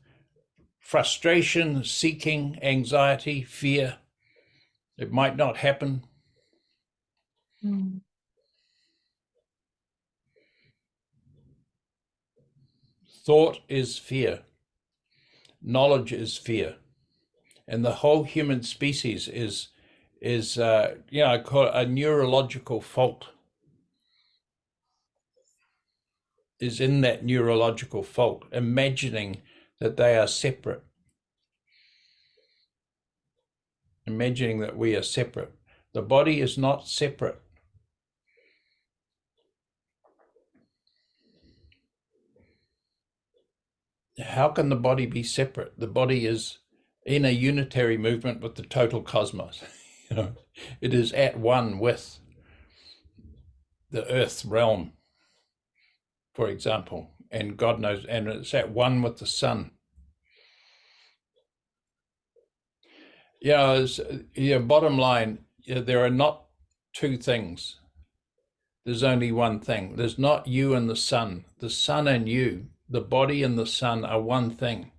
[SPEAKER 2] frustration, seeking, anxiety, fear. It might not happen.
[SPEAKER 6] Mm.
[SPEAKER 2] Thought is fear. Knowledge is fear. And the whole human species is I call it a neurological fault. Is in that neurological fault, imagining that they are separate. Imagining that we are separate. The body is not separate. How can the body be separate? The body is in a unitary movement with the total cosmos. It is at one with the earth realm, for example, and God knows, and it's at one with the sun. Bottom line, there are not two things. There's only one thing. There's not you and the sun. The sun and you, the body and the sun are one thing.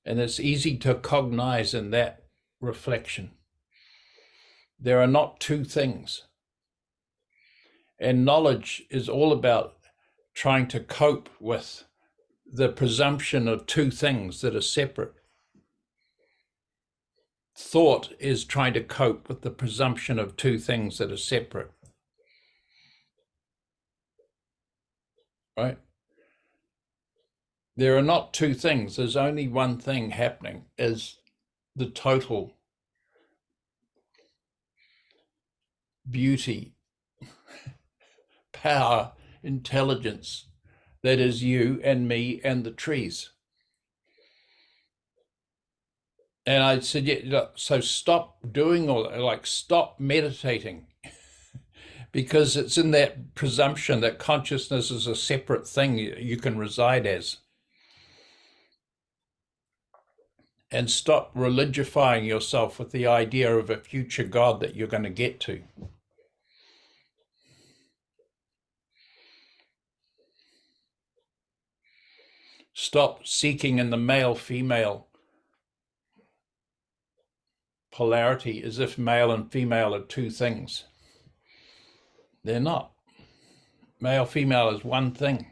[SPEAKER 2] And it's easy to cognize in that reflection. There are not two things. And knowledge is all about trying to cope with the presumption of two things that are separate. Thought is trying to cope with the presumption of two things that are separate. Right? There are not two things. There's only one thing happening, is the total beauty, power, intelligence that is you and me and the trees. And I said, so stop doing all that, like stop meditating, because it's in that presumption that consciousness is a separate thing you can reside as. And stop religifying yourself with the idea of a future God that you're going to get to. Stop seeking in the male-female polarity as if male and female are two things. They're not. Male-female is one thing.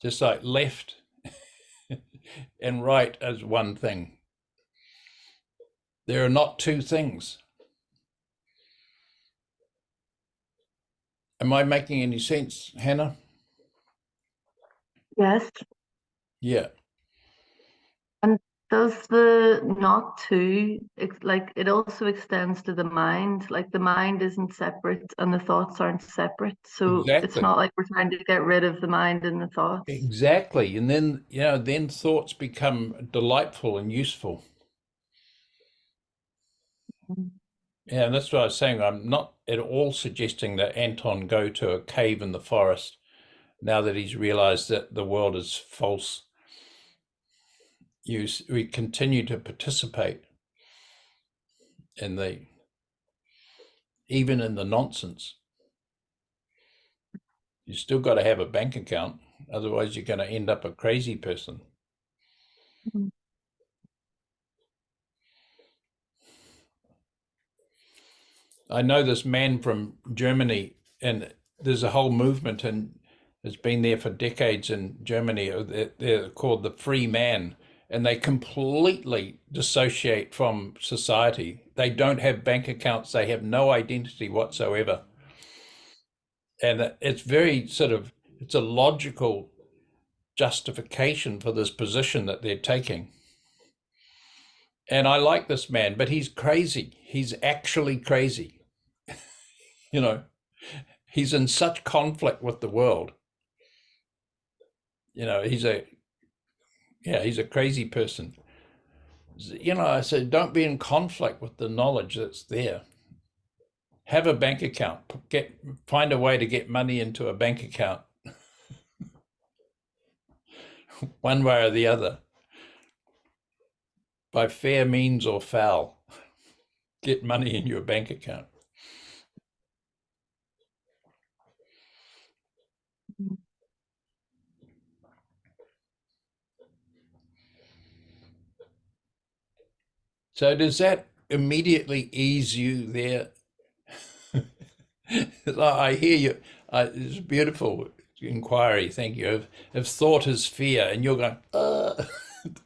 [SPEAKER 2] Just like left and right as one thing. There are not two things. Am I making any sense, Hannah?
[SPEAKER 6] Yes.
[SPEAKER 2] Yeah.
[SPEAKER 6] And does the not to, like, it also extends to the mind? Like, the mind isn't separate and the thoughts aren't separate. So
[SPEAKER 2] Exactly.
[SPEAKER 6] It's not like we're trying to get rid of the mind and the thoughts.
[SPEAKER 2] Exactly. And then, then thoughts become delightful and useful. Yeah, and that's what I was saying. I'm not at all suggesting that Anton go to a cave in the forest now that he's realized that the world is false. We continue to participate in the even in the nonsense. You still got to have a bank account, otherwise you're going to end up a crazy person.
[SPEAKER 6] Mhm.
[SPEAKER 2] I know this man from Germany, and there's a whole movement, and it's been there for decades in Germany. They're called the free man, and they completely dissociate from society. They don't have bank accounts. They have no identity whatsoever. And it's very sort of, it's a logical justification for this position that they're taking. And I like this man, but he's crazy. He's actually crazy. You know, he's in such conflict with the world. You know, he's a crazy person. You know, I said, don't be in conflict with the knowledge that's there. Have a bank account. Find a way to get money into a bank account, one way or the other, by fair means or foul. Get money in your bank account. So does that immediately ease you there? I hear you. It's a beautiful inquiry. Thank you. If thought is fear, and you're going,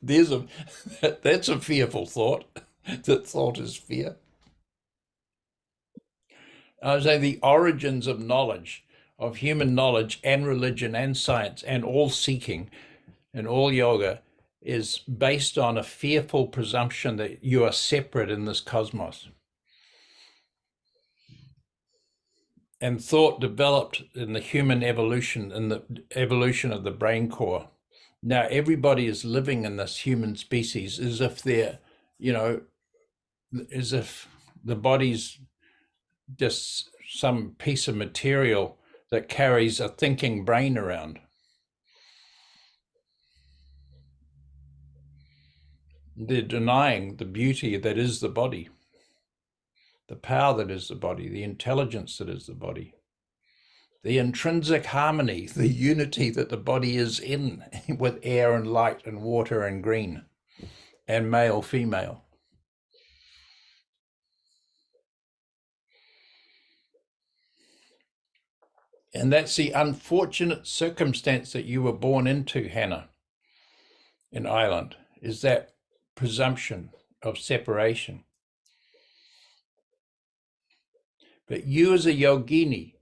[SPEAKER 2] that's a fearful thought. That thought is fear. I was saying the origins of knowledge, of human knowledge and religion and science and all seeking and all yoga, is based on a fearful presumption that you are separate in this cosmos. And thought developed in the human evolution, in the evolution of the brain core. Now everybody is living in this human species as if they're, as if the body's just some piece of material that carries a thinking brain around. They're denying the beauty that is the body, the power that is the body, the intelligence that is the body, the intrinsic harmony, the unity that the body is in with air and light and water and green and male, female. And that's the unfortunate circumstance that you were born into, Hannah, in Ireland, is that presumption of separation. But you as a yogini,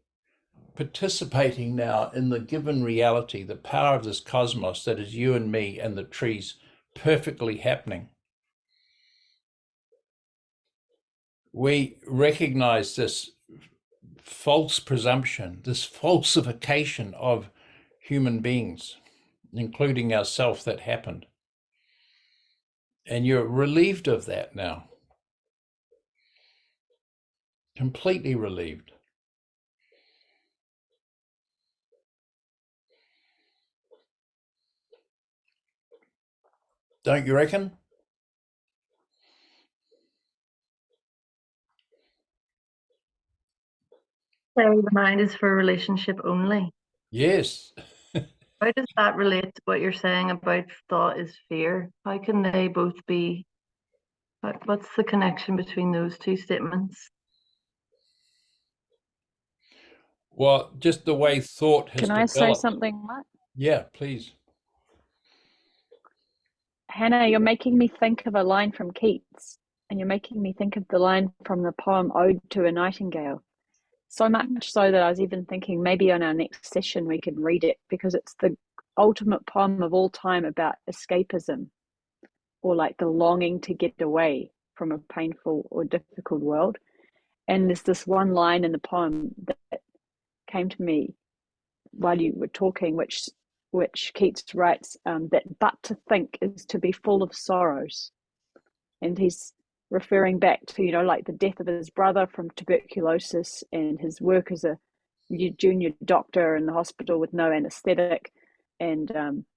[SPEAKER 2] participating now in the given reality, the power of this cosmos that is you and me and the trees perfectly happening. We recognize this false presumption, this falsification of human beings, including ourselves, that happened. And you're relieved of that now. Completely relieved. Don't you reckon?
[SPEAKER 6] So the mind is for relationship only.
[SPEAKER 2] Yes.
[SPEAKER 6] How does that relate to what you're saying about thought is fear? How can they both be? What's the connection between those two statements?
[SPEAKER 2] Well, just the way thought has
[SPEAKER 1] Can I
[SPEAKER 2] developed.
[SPEAKER 1] say something, Mark?
[SPEAKER 2] Yeah, please.
[SPEAKER 1] Hannah, you're making me think of a line from Keats, and you're making me think of the line from the poem Ode to a Nightingale. So much so that I was even thinking maybe on our next session we could read it, because it's the ultimate poem of all time about escapism, or like the longing to get away from a painful or difficult world. And there's this one line in the poem that came to me while you were talking, which Keats writes, that but to think is to be full of sorrows. And he's referring back to, like the death of his brother from tuberculosis and his work as a junior doctor in the hospital with no anesthetic, and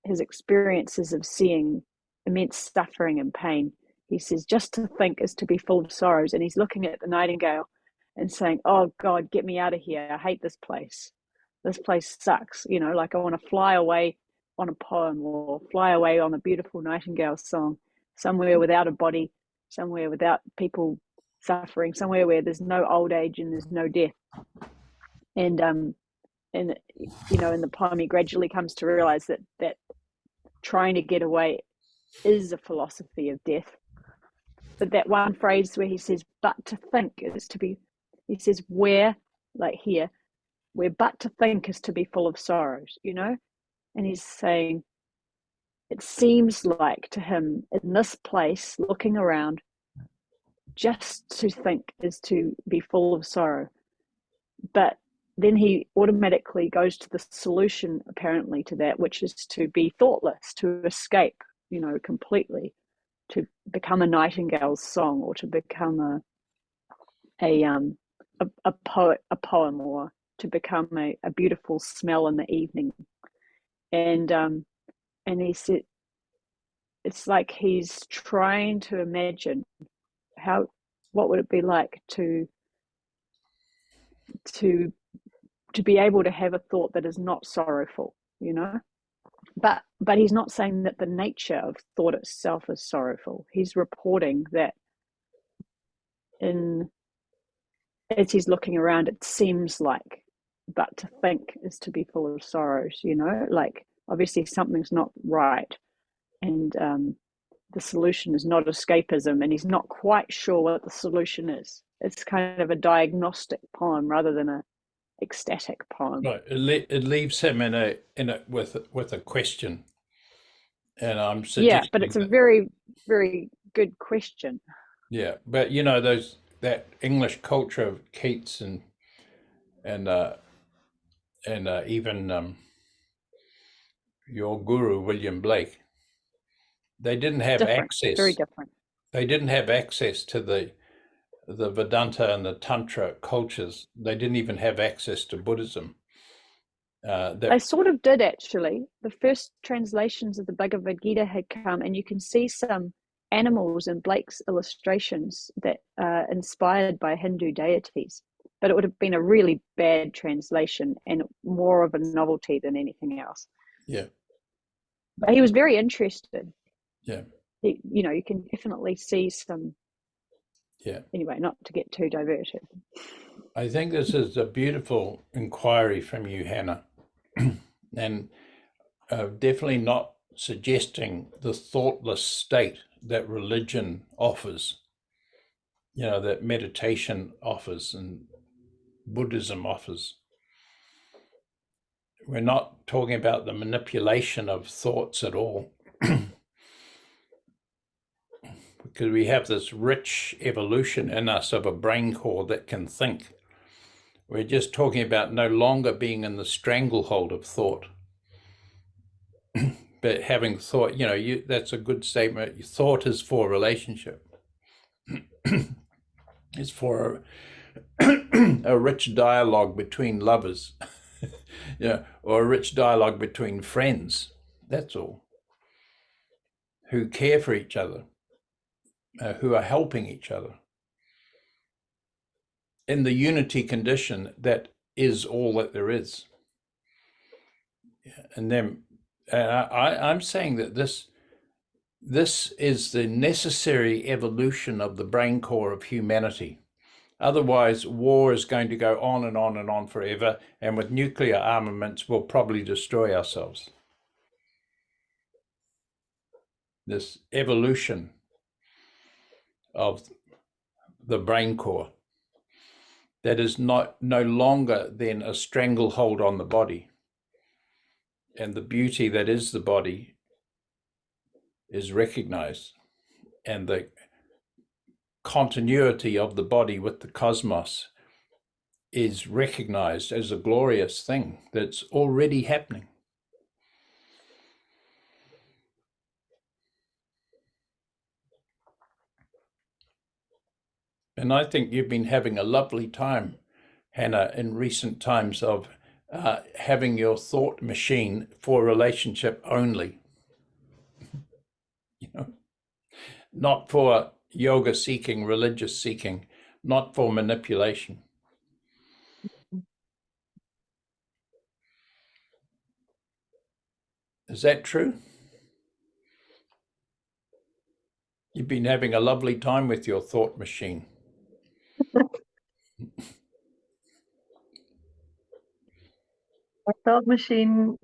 [SPEAKER 1] his experiences of seeing immense suffering and pain. He says, just to think is to be full of sorrows. And he's looking at the nightingale and saying, oh God, get me out of here. I hate this place. This place sucks. You know, like I want to fly away on a poem or fly away on a beautiful nightingale song, somewhere without a body, somewhere without people suffering, somewhere where there's no old age and there's no death. And you know, in the poem, he gradually comes to realize that trying to get away is a philosophy of death. But that one phrase where he says, but to think is to be, he says, where, like here, where but to think is to be full of sorrows, you know? And he's saying, it seems like to him in this place, looking around, just to think is to be full of sorrow. But then he automatically goes to the solution, apparently, to that, which is to be thoughtless, to escape, you know, completely, to become a nightingale's song, or to become a poem, or to become a beautiful smell in the evening. And he said, it's like he's trying to imagine what would it be like to be able to have a thought that is not sorrowful, you know? But he's not saying that the nature of thought itself is sorrowful. He's reporting that as he's looking around, it seems like, but to think is to be full of sorrows, you know? Like, obviously something's not right. And the solution is not escapism, and he's not quite sure what the solution is. It's kind of a diagnostic poem rather than a ecstatic poem.
[SPEAKER 2] Right. It leaves him in a with a question, and I'm suggesting.
[SPEAKER 1] Yeah, but it's a very, very good question.
[SPEAKER 2] Yeah, but you know that English culture of Keats and even your guru William Blake, they didn't have access.
[SPEAKER 1] Very different.
[SPEAKER 2] They didn't have access to the Vedanta and the Tantra cultures. They didn't even have access to Buddhism.
[SPEAKER 1] They sort of did, actually. The first translations of the Bhagavad Gita had come, and you can see some animals in Blake's illustrations that are inspired by Hindu deities. But it would have been a really bad translation and more of a novelty than anything else.
[SPEAKER 2] Yeah.
[SPEAKER 1] But he was very interested.
[SPEAKER 2] Yeah.
[SPEAKER 1] You know, you can definitely see some.
[SPEAKER 2] Yeah.
[SPEAKER 1] Anyway, not to get too diverted.
[SPEAKER 2] I think this is a beautiful inquiry from you, Hannah, and definitely not suggesting the thoughtless state that religion offers, you know, that meditation offers and Buddhism offers. We're not talking about the manipulation of thoughts at all. Because we have this rich evolution in us of a brain core that can think. We're just talking about no longer being in the stranglehold of thought, but having thought, you know, that's a good statement. Thought is for relationship. It's for a rich dialogue between lovers, you know, or a rich dialogue between friends. That's all. Who care for each other. Who are helping each other in the unity condition that is all that there is. And then I'm saying that this is the necessary evolution of the brain core of humanity. Otherwise, war is going to go on and on and on forever, and with nuclear armaments, we'll probably destroy ourselves. This evolution of the brain core that is no longer then a stranglehold on the body, and the beauty that is the body is recognized, and the continuity of the body with the cosmos is recognized as a glorious thing that's already happening. And I think you've been having a lovely time, Hannah, in recent times of having your thought machine for relationship only. You know, not for yoga seeking, religious seeking, not for manipulation. Is that true? You've been having a lovely time with your thought machine.
[SPEAKER 6] My thought machine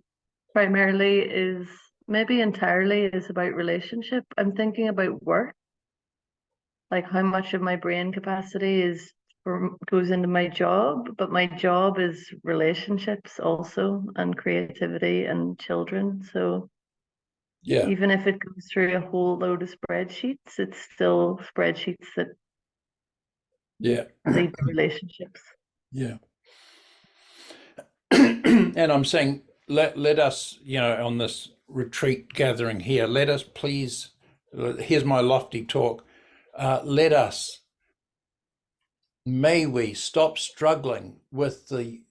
[SPEAKER 6] primarily is, maybe entirely, is about relationship. I'm thinking about work, like how much of my brain capacity goes into my job, but my job is relationships also, and creativity and children. So
[SPEAKER 2] Yeah.
[SPEAKER 6] even if it goes through a whole load of spreadsheets, it's still spreadsheets that
[SPEAKER 2] Yeah.
[SPEAKER 6] lead to relationships.
[SPEAKER 2] Yeah. And I'm saying, let us, on this retreat gathering here, let us please, here's my lofty talk, may we stop struggling with the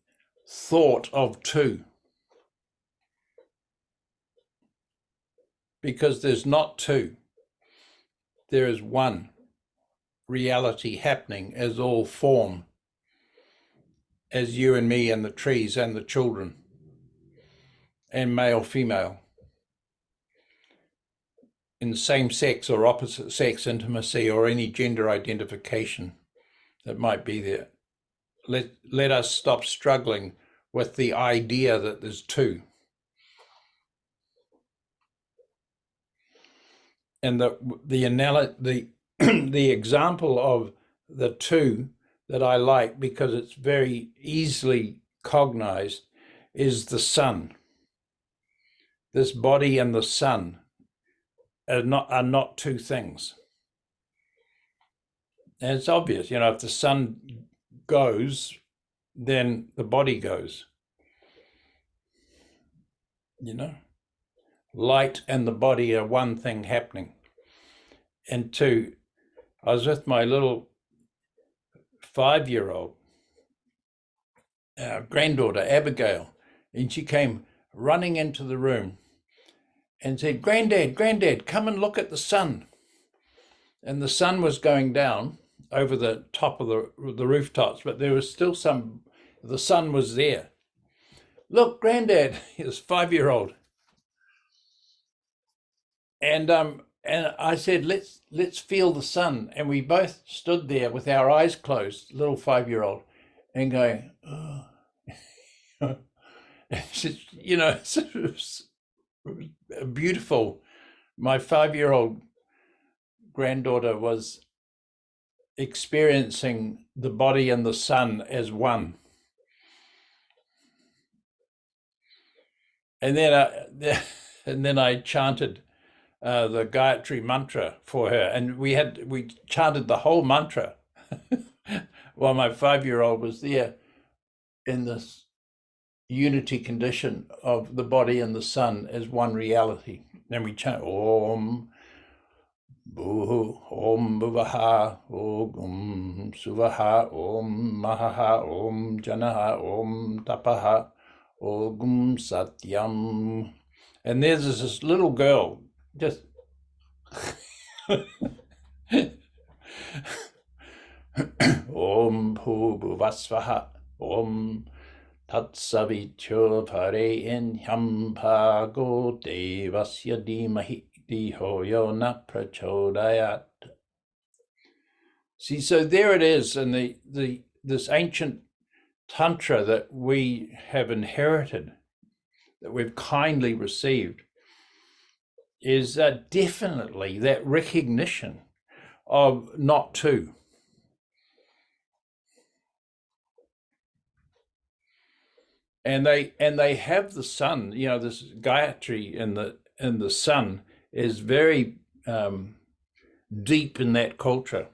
[SPEAKER 2] thought of two. Because there's not two. There is one reality happening as all form, as you and me and the trees and the children, and male, female, in same sex or opposite sex intimacy or any gender identification that might be there. Let us stop struggling with the idea that there's two. And the example of the two that I like, because it's very easily cognized, is the sun. This body and the sun are not two things. And it's obvious, if the sun goes, then the body goes. Light and the body are one thing happening. And two, I was with my little 5-year-old granddaughter, Abigail, and she came running into the room and said, Granddad, come and look at the sun. And the sun was going down over the top of the rooftops, but there was still the sun was there. Look, Granddad, he was 5-year-old. And I said, let's feel the sun. And we both stood there with our eyes closed, little 5-year-old, and going, oh. It's beautiful. My 5-year-old granddaughter was experiencing the body and the sun as one. And then I chanted the Gayatri mantra for her, and we chanted the whole mantra while my 5-year-old was there in this unity condition of the body and the sun as one reality. And we chant Om Bhuhu Om Bhuvaha Om Suvaha Om Mahaha Om Janaha Om Tapaha Om Satyam. And there's this little girl just Om Bhuvasvaha Om Tatsavityo Parenyam Bhago Devasya Dhimahi Dhiyo Yo Na Prachodayat. See, so there it is, and this ancient tantra that we have inherited, that we've kindly received, is definitely that recognition of not two. And they have the sun, this Gayatri in the sun is very deep in that culture,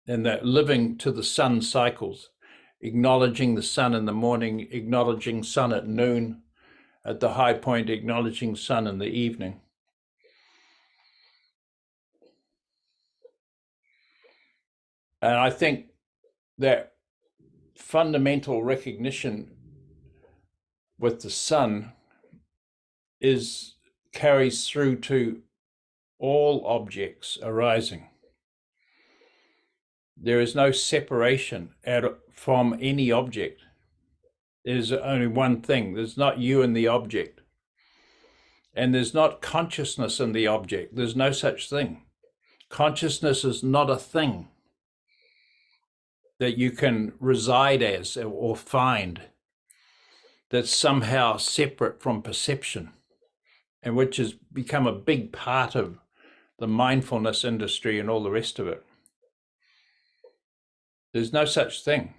[SPEAKER 2] and that living to the sun cycles, acknowledging the sun in the morning, acknowledging sun at noon, at the high point, acknowledging sun in the evening. And I think that fundamental recognition with the sun carries through to all objects arising. There is no separation from any object. There's only one thing. There's not you and the object. And there's not consciousness in the object. There's no such thing. Consciousness is not a thing that you can reside as or find that's somehow separate from perception, and which has become a big part of the mindfulness industry and all the rest of it. There's no such thing.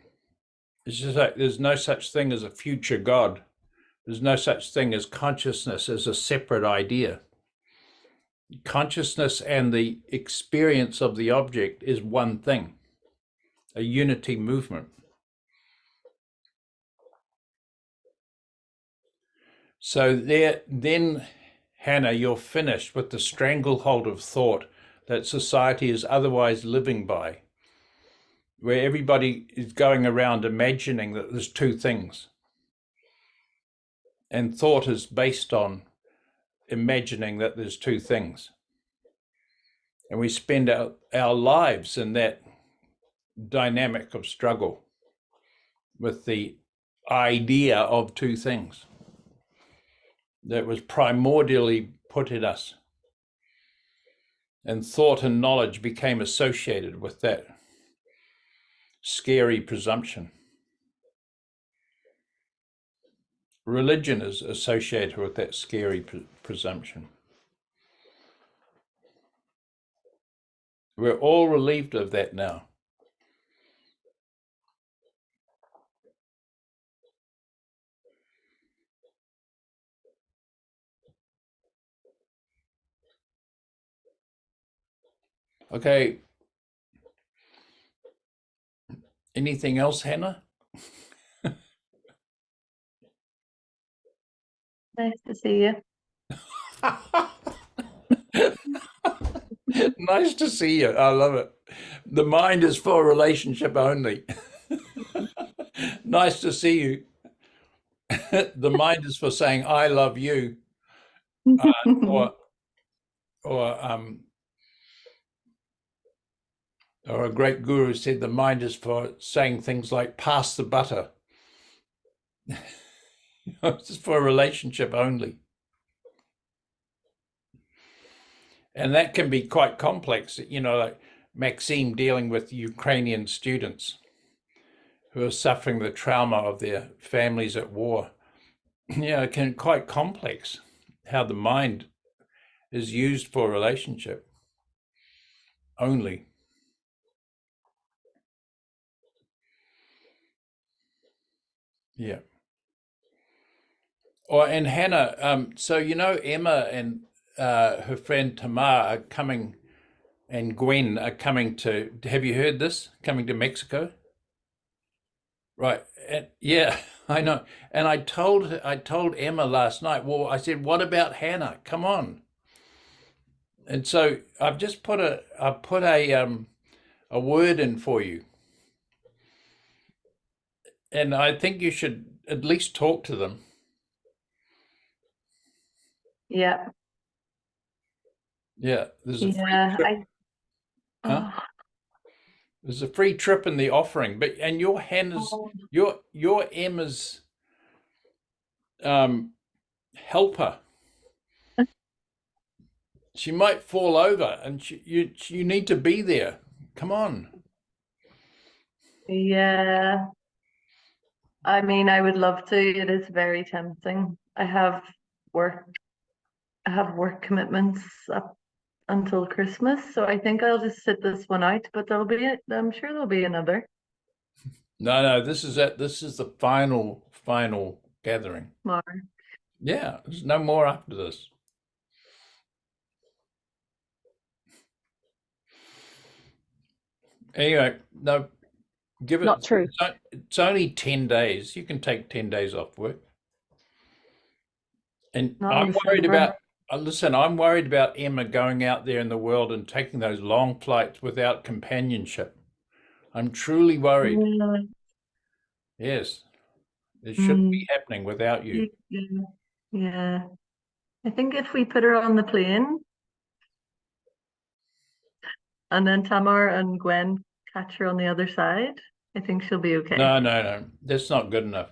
[SPEAKER 2] It's just like there's no such thing as a future God. There's no such thing as consciousness as a separate idea. Consciousness and the experience of the object is one thing, a unity movement. So then, Hannah, you're finished with the stranglehold of thought that society is otherwise living by, where everybody is going around imagining that there's two things. And thought is based on imagining that there's two things. And we spend our lives in that dynamic of struggle with the idea of two things that was primordially put in us. And thought and knowledge became associated with that scary presumption. Religion is associated with that scary presumption. We're all relieved of that now. Okay. Anything else, Hannah?
[SPEAKER 6] Nice to see you.
[SPEAKER 2] Nice to see you. I love it. The mind is for relationship only. Nice to see you. The mind is for saying, I love you. Or a great guru said the mind is for saying things like, pass the butter. It's just for a relationship only. And that can be quite complex, like Maxime dealing with Ukrainian students who are suffering the trauma of their families at war. It can be quite complex how the mind is used for a relationship only. Yeah. And Hannah, so Emma and her friend Tamar are coming, and Gwen are coming to, have you heard this? Coming to Mexico? Right. Yeah, I know. And I told Emma last night, well, I said, what about Hannah? Come on. And so I've just put a word in for you. And I think you should at least talk to them.
[SPEAKER 6] Yeah.
[SPEAKER 2] Yeah, there's a free
[SPEAKER 6] Yeah.
[SPEAKER 2] trip. There's a free trip in the offering, and your Hannah's, your Emma's helper. She might fall over, and you need to be there. Come on.
[SPEAKER 6] Yeah. I mean, I would love to. It is very tempting. I have work commitments up until Christmas, so I think I'll just sit this one out, but I'm sure there'll be another.
[SPEAKER 2] No, this is it. This is the final gathering.
[SPEAKER 6] More.
[SPEAKER 2] Yeah, there's no more after this. Anyway, no, give it.
[SPEAKER 1] Not true.
[SPEAKER 2] It's only 10 days. You can take 10 days off work. And I'm worried about, listen, I'm worried about Emma going out there in the world and taking those long flights without companionship. I'm truly worried. Yes, it shouldn't be happening without you.
[SPEAKER 6] Yeah. I think if we put her on the plane and then Tamar and Gwen catch her on the other side. I think she'll be okay.
[SPEAKER 2] No, that's not good enough.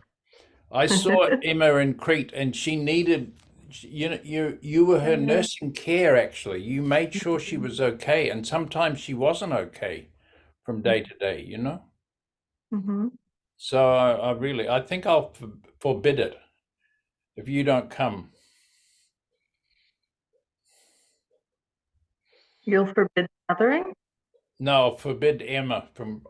[SPEAKER 2] I saw Emma in Crete, and she needed, you were her nursing care, actually. You made sure she was okay, and sometimes she wasn't okay from day to day, you know?
[SPEAKER 6] Mm-hmm.
[SPEAKER 2] So I think I'll forbid it if you don't come.
[SPEAKER 6] You'll forbid gathering?
[SPEAKER 2] No, I'll forbid Emma from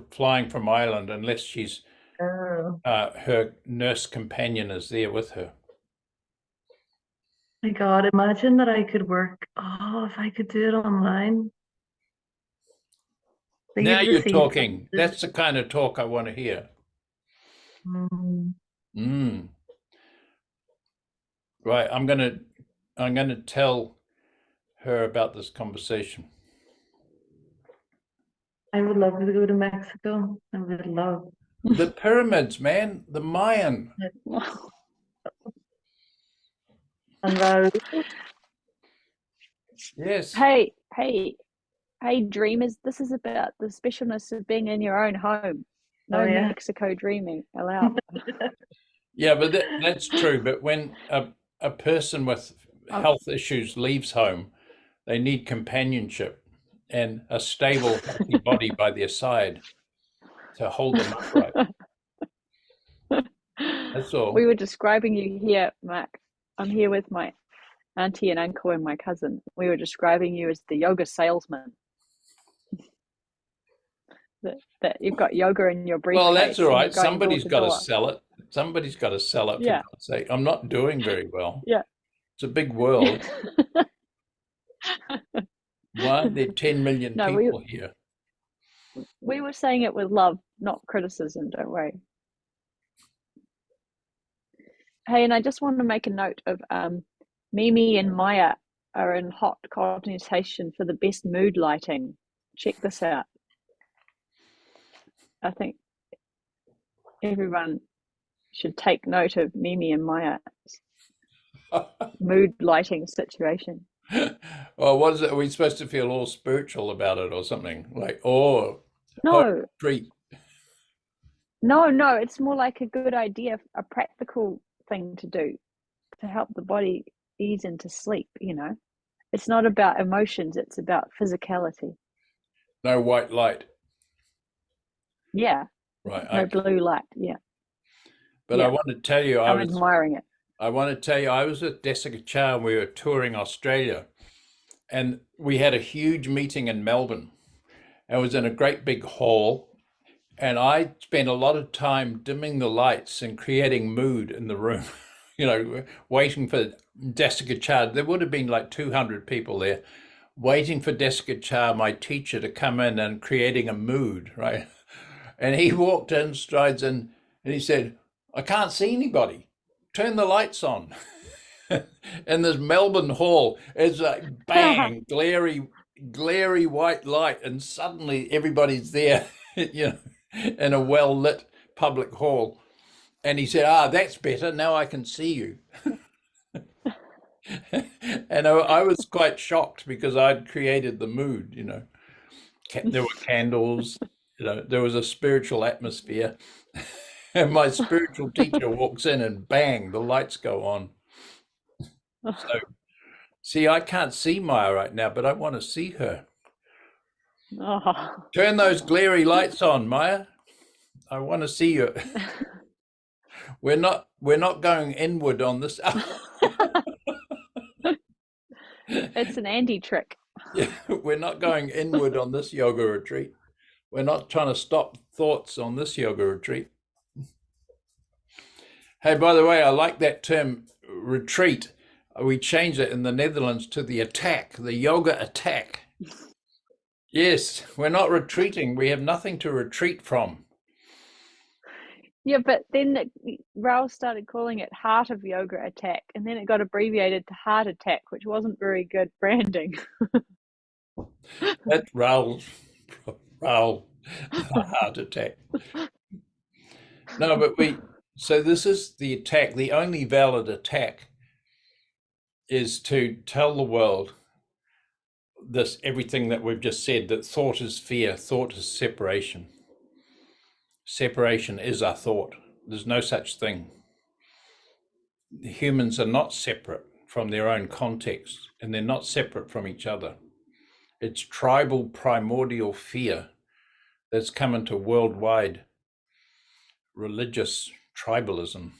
[SPEAKER 2] flying from Ireland unless she's
[SPEAKER 6] Oh
[SPEAKER 2] her nurse companion is there with her.
[SPEAKER 6] my God, imagine that I could work. Oh, if I could do it online. Like,
[SPEAKER 2] Now
[SPEAKER 6] you'd
[SPEAKER 2] you're
[SPEAKER 6] receive
[SPEAKER 2] talking.
[SPEAKER 6] messages.
[SPEAKER 2] That's the kind of talk I want to hear.
[SPEAKER 6] Mm.
[SPEAKER 2] Right, I'm gonna tell her about this conversation.
[SPEAKER 6] I would love to go to Mexico. I would love.
[SPEAKER 2] The pyramids, man, the Mayan.
[SPEAKER 6] And Raul,
[SPEAKER 2] Yes.
[SPEAKER 1] Hey, dreamers, this is about the specialness of being in your own home. No
[SPEAKER 6] Oh, yeah.
[SPEAKER 1] Mexico dreaming allowed.
[SPEAKER 2] Yeah, but that's true. But when a person with health issues leaves home, they need companionship and a stable, healthy body by their side to hold them upright. That's all.
[SPEAKER 1] We were describing you here, Mark. I'm here with my auntie and uncle and my cousin. We were describing you as the yoga salesman. That you've got yoga in your briefcase.
[SPEAKER 2] Well, that's all
[SPEAKER 1] and you're
[SPEAKER 2] right.
[SPEAKER 1] going
[SPEAKER 2] Somebody's
[SPEAKER 1] door
[SPEAKER 2] got to
[SPEAKER 1] door.
[SPEAKER 2] sell it. Somebody's got to sell it.
[SPEAKER 1] Yeah.
[SPEAKER 2] For God's sake. I'm not doing very well.
[SPEAKER 1] Yeah.
[SPEAKER 2] It's a big world. Why are there 10 million
[SPEAKER 1] No,
[SPEAKER 2] people here?
[SPEAKER 1] We were saying it with love, not criticism, don't worry. Hey, and I just want to make a note of Mimi and Maya are in hot contestation for the best mood lighting. Check this out. I think everyone should take note of Mimi and Maya's mood lighting situation.
[SPEAKER 2] Well, what is it? Are we supposed to feel all spiritual about it or something? Like, oh,
[SPEAKER 1] No,
[SPEAKER 2] treat.
[SPEAKER 1] no, it's more like a good idea, a practical thing to do to help the body ease into sleep, you know. It's not about emotions, it's about physicality.
[SPEAKER 2] No white light.
[SPEAKER 1] Yeah.
[SPEAKER 2] Right.
[SPEAKER 1] No
[SPEAKER 2] Okay.
[SPEAKER 1] blue light. Yeah.
[SPEAKER 2] But
[SPEAKER 1] Yeah.
[SPEAKER 2] I want to tell you,
[SPEAKER 1] I'm admiring it.
[SPEAKER 2] I want to tell you, I was with Jessica Chow and we were touring Australia, and we had a huge meeting in Melbourne. It was in a great big hall, and I spent a lot of time dimming the lights and creating mood in the room, you know, waiting for Jessica Chow. There would have been like 200 people there, waiting for Jessica Chow, my teacher, to come in and creating a mood, right? And he walked in, strides in, and he said, I can't see anybody. Turn the lights on. In this Melbourne hall, it's like bang, glary white light, and suddenly everybody's there, you know, in a well-lit public hall. And he said, that's better. Now I can see you. And I was quite shocked because I'd created the mood, you know. There were candles, you know, there was a spiritual atmosphere. And my spiritual teacher walks in and bang, the lights go on. So, see, I can't see Maya right now, but I want to see her.
[SPEAKER 1] Oh.
[SPEAKER 2] Turn those glary lights on, Maya. I want to see you. We're not going inward on this.
[SPEAKER 1] It's an Andy trick.
[SPEAKER 2] Yeah, we're not going inward on this yoga retreat. We're not trying to stop thoughts on this yoga retreat. Hey, by the way, I like that term retreat. We changed it in the Netherlands to the attack, the yoga attack. Yes, we're not retreating. We have nothing to retreat from.
[SPEAKER 1] Yeah, but then Raul started calling it Heart of Yoga Attack, and then it got abbreviated to Heart Attack, which wasn't very good branding.
[SPEAKER 2] That's Raul, heart attack. No, but so this is the attack. The only valid attack is to tell the world this everything that we've just said, that thought is fear, thought is separation. Separation is our thought. There's no such thing. Humans are not separate from their own context, and they're not separate from each other. It's tribal primordial fear that's come into worldwide religious tribalism.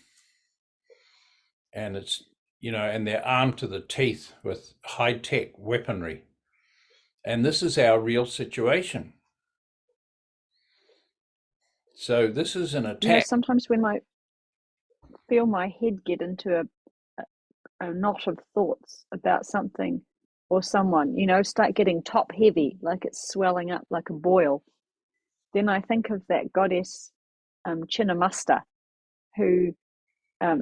[SPEAKER 2] And it's, and they're armed to the teeth with high-tech weaponry. And this is our real situation. So this is an attack.
[SPEAKER 1] Sometimes when I feel my head get into a knot of thoughts about something or someone, start getting top heavy, like it's swelling up like a boil, then I think of that goddess Chinnamasta, who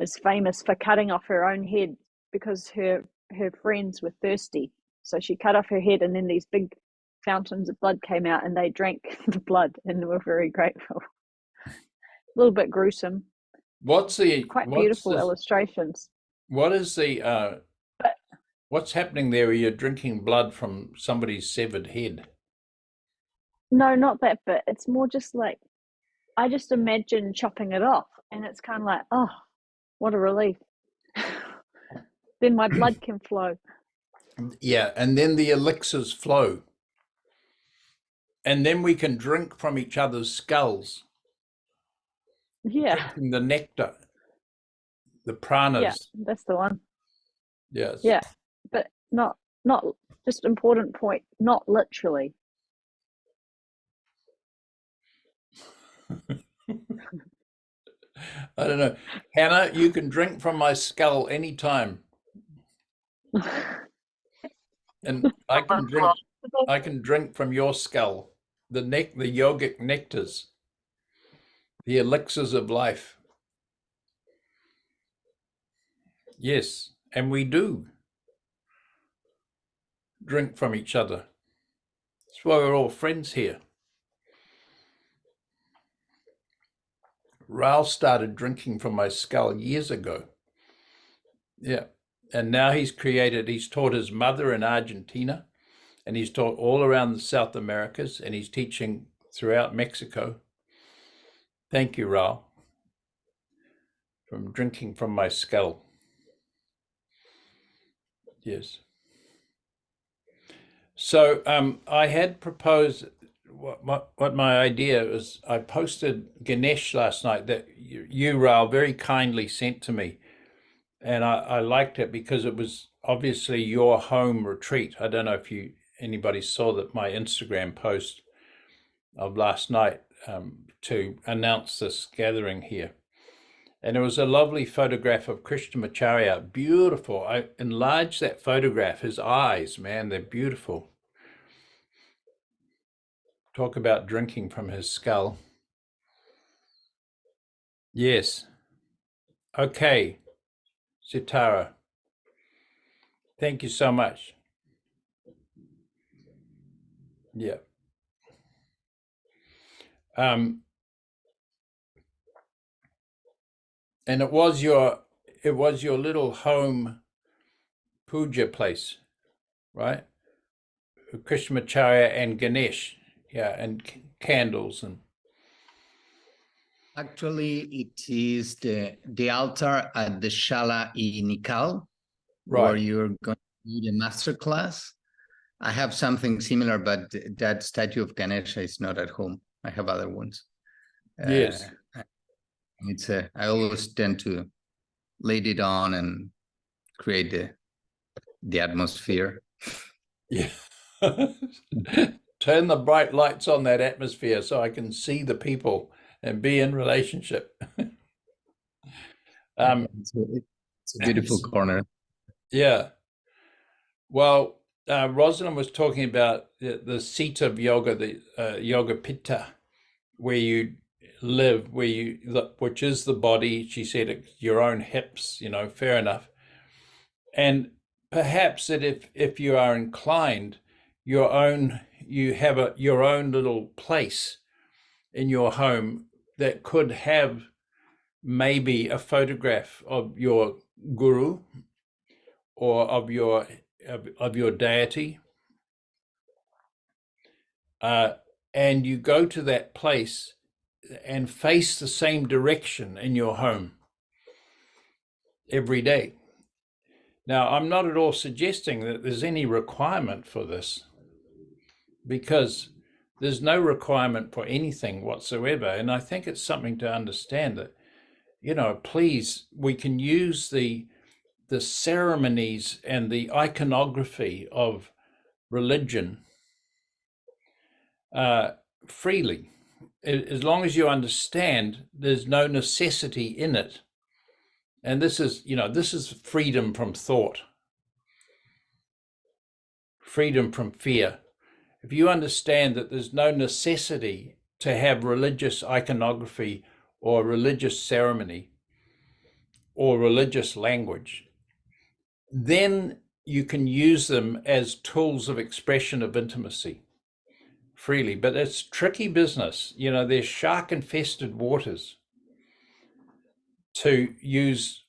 [SPEAKER 1] is famous for cutting off her own head because her friends were thirsty. So she cut off her head, and then these big fountains of blood came out, and they drank the blood and were very grateful. A little bit gruesome. Quite beautiful illustrations.
[SPEAKER 2] What is the what's happening there where you're drinking blood from somebody's severed head?
[SPEAKER 1] No, not that bit. It's more just like, I just imagine chopping it off, and it's kind of like, oh, what a relief. Then my blood can flow.
[SPEAKER 2] Yeah, and then the elixirs flow. And then we can drink from each other's skulls.
[SPEAKER 1] Yeah.
[SPEAKER 2] Drinking the nectar, the pranas.
[SPEAKER 1] Yeah, that's the one.
[SPEAKER 2] Yes.
[SPEAKER 1] Yeah, but not just important point, not literally.
[SPEAKER 2] I don't know. Hannah, you can drink from my skull anytime. And I can drink from your skull, the yogic nectars, the elixirs of life. Yes, and we do drink from each other. That's why we're all friends here. Raul started drinking from my skull years ago. Yeah. And now he's taught his mother in Argentina, and he's taught all around the South Americas, and he's teaching throughout Mexico. Thank you, Raul, from drinking from my skull. Yes. So I had proposed what my idea was. I posted Ganesh last night that you, Raul, very kindly sent to me. And I liked it because it was obviously your home retreat. I don't know if anybody saw that my Instagram post of last night to announce this gathering here. And it was a lovely photograph of Krishnamacharya, beautiful. I enlarged that photograph. His eyes, man, they're beautiful. Talk about drinking from his skull. Yes. Okay. Sitara, thank you so much. Yeah. And it was your little home puja place, right? Krishnamacharya and Ganesh, yeah, and candles and.
[SPEAKER 7] Actually, it is the altar at the Shala Nikal,
[SPEAKER 2] Right.
[SPEAKER 7] where you're going to do the master class. I have something similar, but that statue of Ganesha is not at home. I have other ones.
[SPEAKER 2] Yes.
[SPEAKER 7] I always tend to lay it on and create the atmosphere.
[SPEAKER 2] Yeah. Turn the bright lights on that atmosphere so I can see the people and be in relationship.
[SPEAKER 7] It's a beautiful corner.
[SPEAKER 2] Yeah. Well, Rosalind was talking about the seat of yoga, the Yoga Pitta, where you live, which is the body. She said it's your own hips, fair enough. And perhaps that if you are inclined, you have your own little place in your home that could have maybe a photograph of your guru or of your deity, and you go to that place and face the same direction in your home every day. Now, I'm not at all suggesting that there's any requirement for this, because there's no requirement for anything whatsoever. And I think it's something to understand that, you know, please, we can use the ceremonies and the iconography of religion freely, as long as you understand there's no necessity in it. And this is, you know, this is freedom from thought, freedom from fear. If you understand that there's no necessity to have religious iconography or religious ceremony or religious language, then you can use them as tools of expression of intimacy freely. But it's tricky business. You know, there's shark-infested waters to use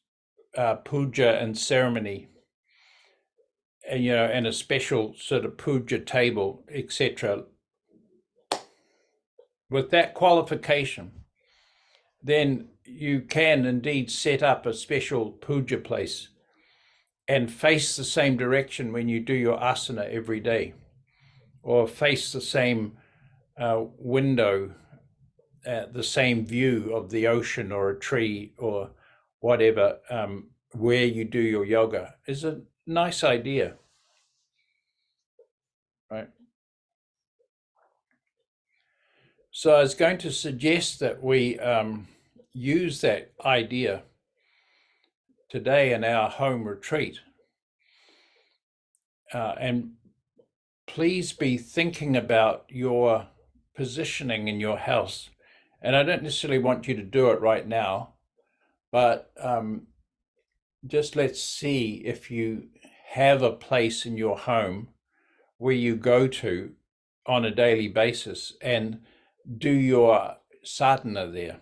[SPEAKER 2] puja and ceremony, and, you know, and a special sort of puja table, etc. With that qualification, then you can indeed set up a special puja place and face the same direction when you do your asana every day, or face the same window, the same view of the ocean or a tree or whatever, where you do your yoga, is a nice idea, right? So I was going to suggest that we use that idea today in our home retreat. And please be thinking about your positioning in your house. And I don't necessarily want you to do it right now, but just let's see if you have a place in your home where you go to on a daily basis and do your sadhana there.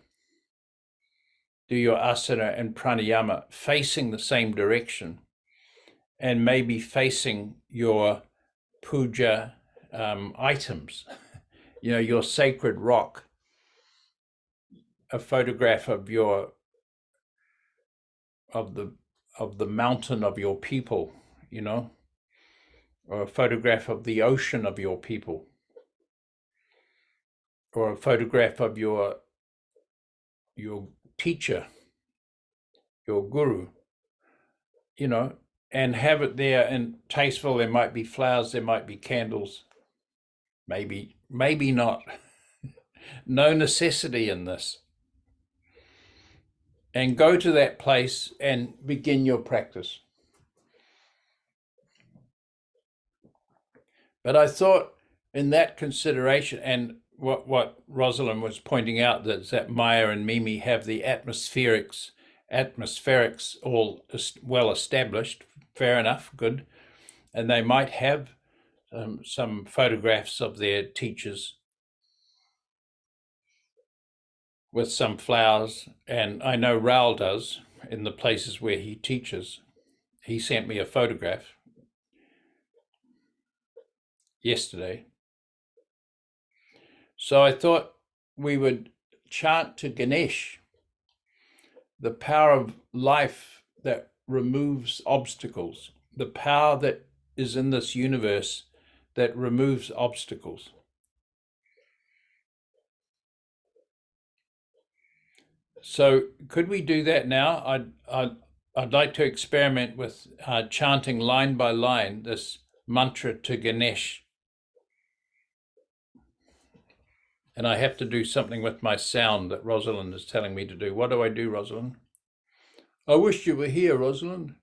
[SPEAKER 2] Do your asana and pranayama facing the same direction, and maybe facing your puja items, you know, your sacred rock, a photograph of the mountain of your people, you know, or a photograph of the ocean of your people, or a photograph of your teacher, your guru, you know, and have it there and tasteful. There might be flowers, there might be candles, maybe not. No necessity in this. And go to that place and begin your practice. But I thought in that consideration, and what Rosalind was pointing out, that Maya and Mimi have the atmospherics all well established, fair enough, good. And they might have some photographs of their teachers with some flowers. And I know Raoul does in the places where he teaches. He sent me a photograph yesterday. So I thought we would chant to Ganesh, the power of life that removes obstacles, the power that is in this universe that removes obstacles. So could we do that now? I'd like to experiment with chanting line by line this mantra to Ganesh. And I have to do something with my sound that Rosalind is telling me to do. What do I do, Rosalind? I wish you were here, Rosalind.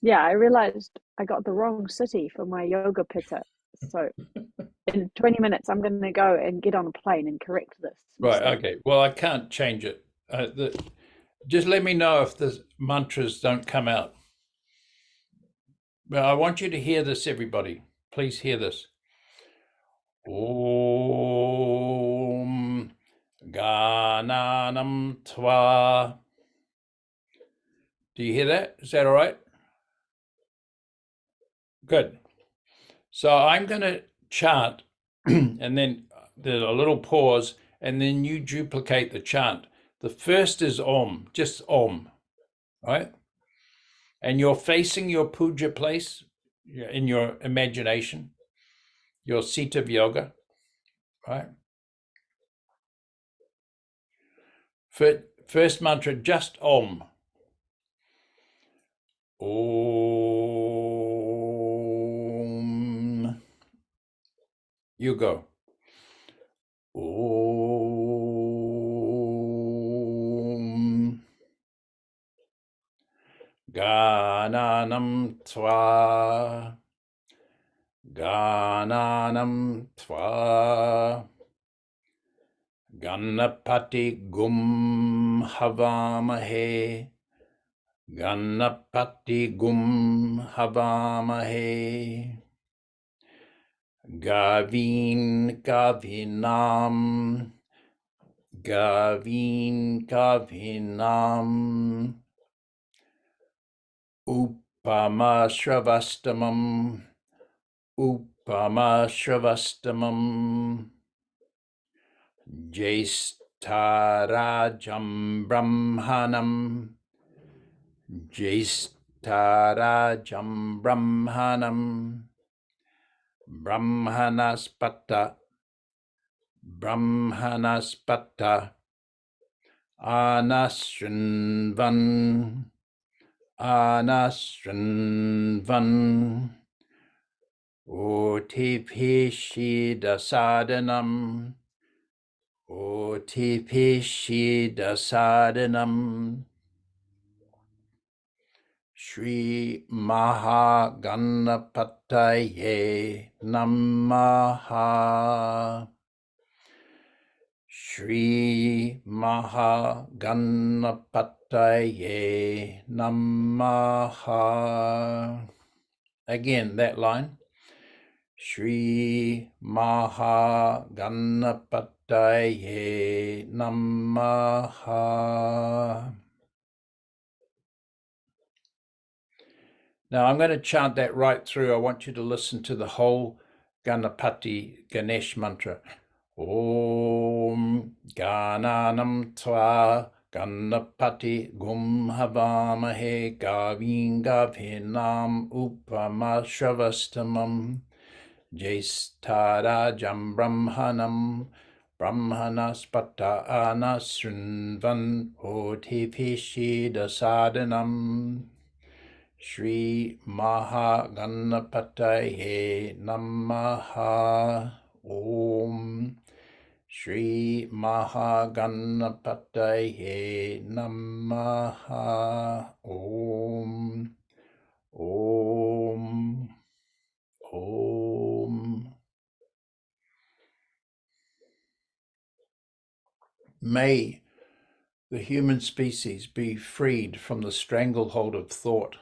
[SPEAKER 1] Yeah, I realized I got the wrong city for my yoga pitta. So in 20 minutes, I'm going to go and get on a plane and correct this.
[SPEAKER 2] Right,
[SPEAKER 1] mistake.
[SPEAKER 2] okay. Well, I can't change it. Just let me know if the mantras don't come out. But I want you to hear this, everybody. Please hear this. Om Gananam Tva. Do you hear that? Is that all right? Good. So I'm going to chant and then there's a little pause and then you duplicate the chant. The first is Om, just Om, right? And you're facing your puja place in your imagination, your seat of yoga, right? First mantra, just Om. Om. You go. Om. Gananam tva. Gananam tva. Ganapati gum havamahe. Ganapati gum havamahe. Gavin gavinam. Gavin gavinam. Upama shravastamam. Upama shravastamam. Jaistarajam brahmanam. Jaistarajam brahmanam. Brahmanaspata. Brahmanaspata. Anasrinvan. Anasrinvan. Otipishida sadhanam. Otipishida sadhanam. Shri Mahaganapataye Namaha. Shri Mahaganapataye Namaha. Again, that line. Shri Mahaganapataye Namaha. Now I'm going to chant that right through. I want you to listen to the whole Ganapati Ganesh mantra. Om Gananam Tva Ganapati Gum Havamahe Gavin Gavinam Upama Shravastamam Jaistarajam Brahmanam Brahmanaspata Anasrinvan Otipishida Sadhanam. Shri Mahaganapataye Namaha. Om. Shri Mahaganapataye Namaha. Om. Om. Om. May the human species be freed from the stranglehold of thought,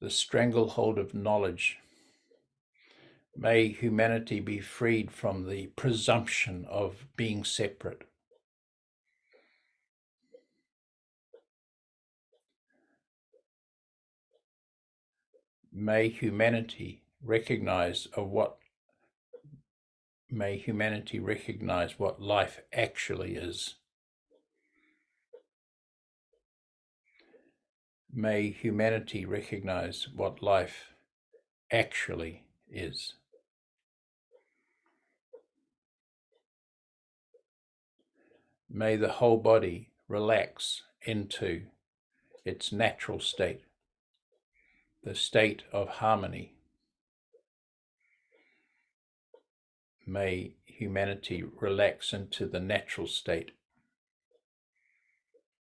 [SPEAKER 2] the stranglehold of knowledge. May humanity be freed from the presumption of being separate. May humanity recognize what life actually is. May humanity recognize what life actually is. May the whole body relax into its natural state, the state of harmony. May humanity relax into the natural state,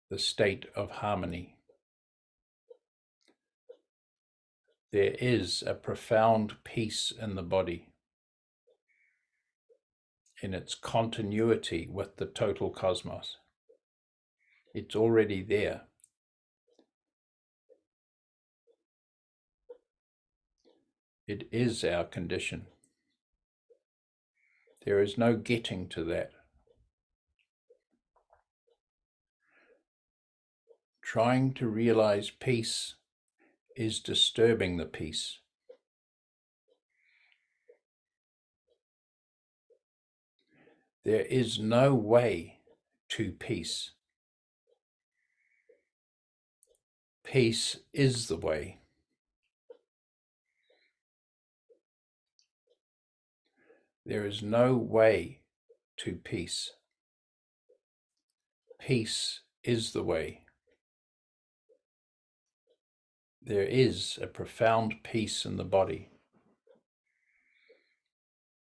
[SPEAKER 2] the state of harmony. There is a profound peace in the body, in its continuity with the total cosmos. It's already there. It is our condition. There is no getting to that. Trying to realize peace is disturbing the peace. There is no way to peace. Peace is the way. There is no way to peace. Peace is the way. There is a profound peace in the body.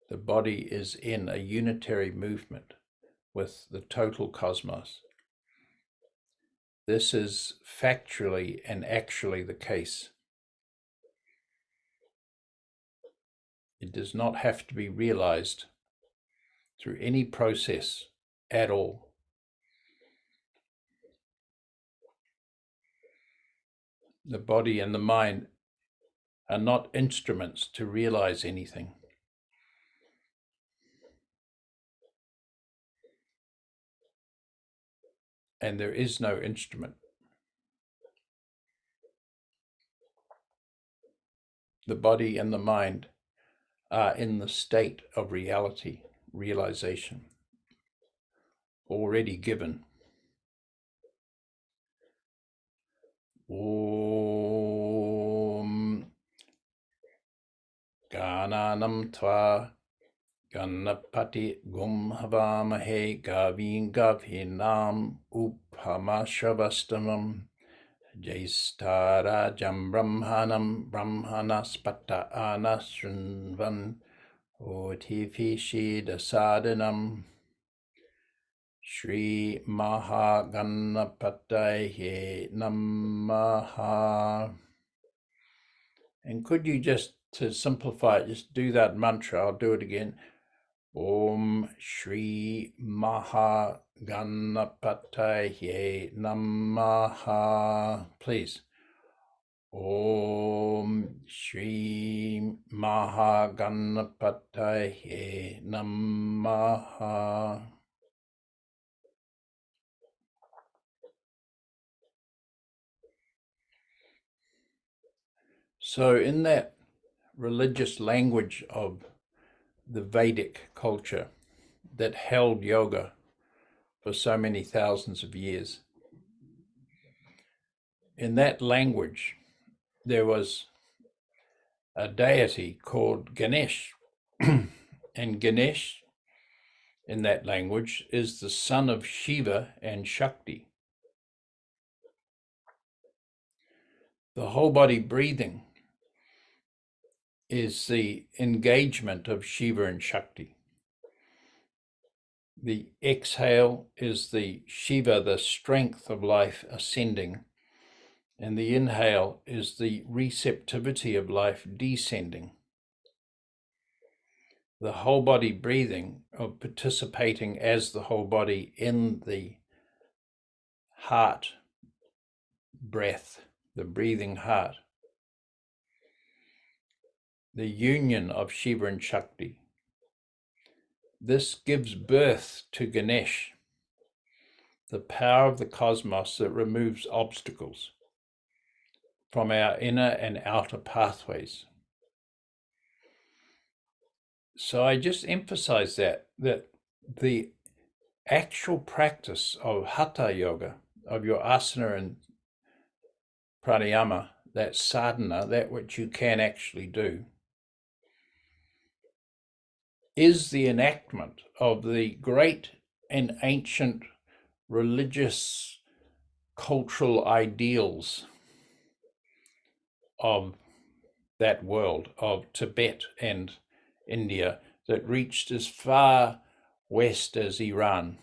[SPEAKER 2] The body is in a unitary movement with the total cosmos. This is factually and actually the case. It does not have to be realized through any process at all. The body and the mind are not instruments to realize anything. And there is no instrument. The body and the mind are in the state of reality, realization, already given. Om Gananam Tva Ganapati Gum Havamahe Gavin Gavinam Uphamashavastamam Jaistarajam Brahmanam Brahmanaspata Anasrinvan Otifishi Dasadanam Shri Mahaganapataye Namaha. And could you just, to simplify it, just do that mantra? I'll do it again. Om Shri Mahaganapataye Namaha. Please. Om Shri Mahaganapataye Namaha. So in that religious language of the Vedic culture that held yoga for so many thousands of years, in that language, there was a deity called Ganesh. And Ganesh, in that language, is the son of Shiva and Shakti. The whole body breathing is the engagement of Shiva and Shakti. The exhale is the Shiva, the strength of life ascending, and the inhale is the receptivity of life descending. The whole body breathing of participating as the whole body in the heart breath, the breathing heart. The union of Shiva and Shakti. This gives birth to Ganesh, the power of the cosmos that removes obstacles from our inner and outer pathways. So I just emphasize that the actual practice of Hatha Yoga, of your asana and pranayama, that sadhana, that which you can actually do, is the enactment of the great and ancient religious cultural ideals of that world, of Tibet and India, that reached as far west as Iran.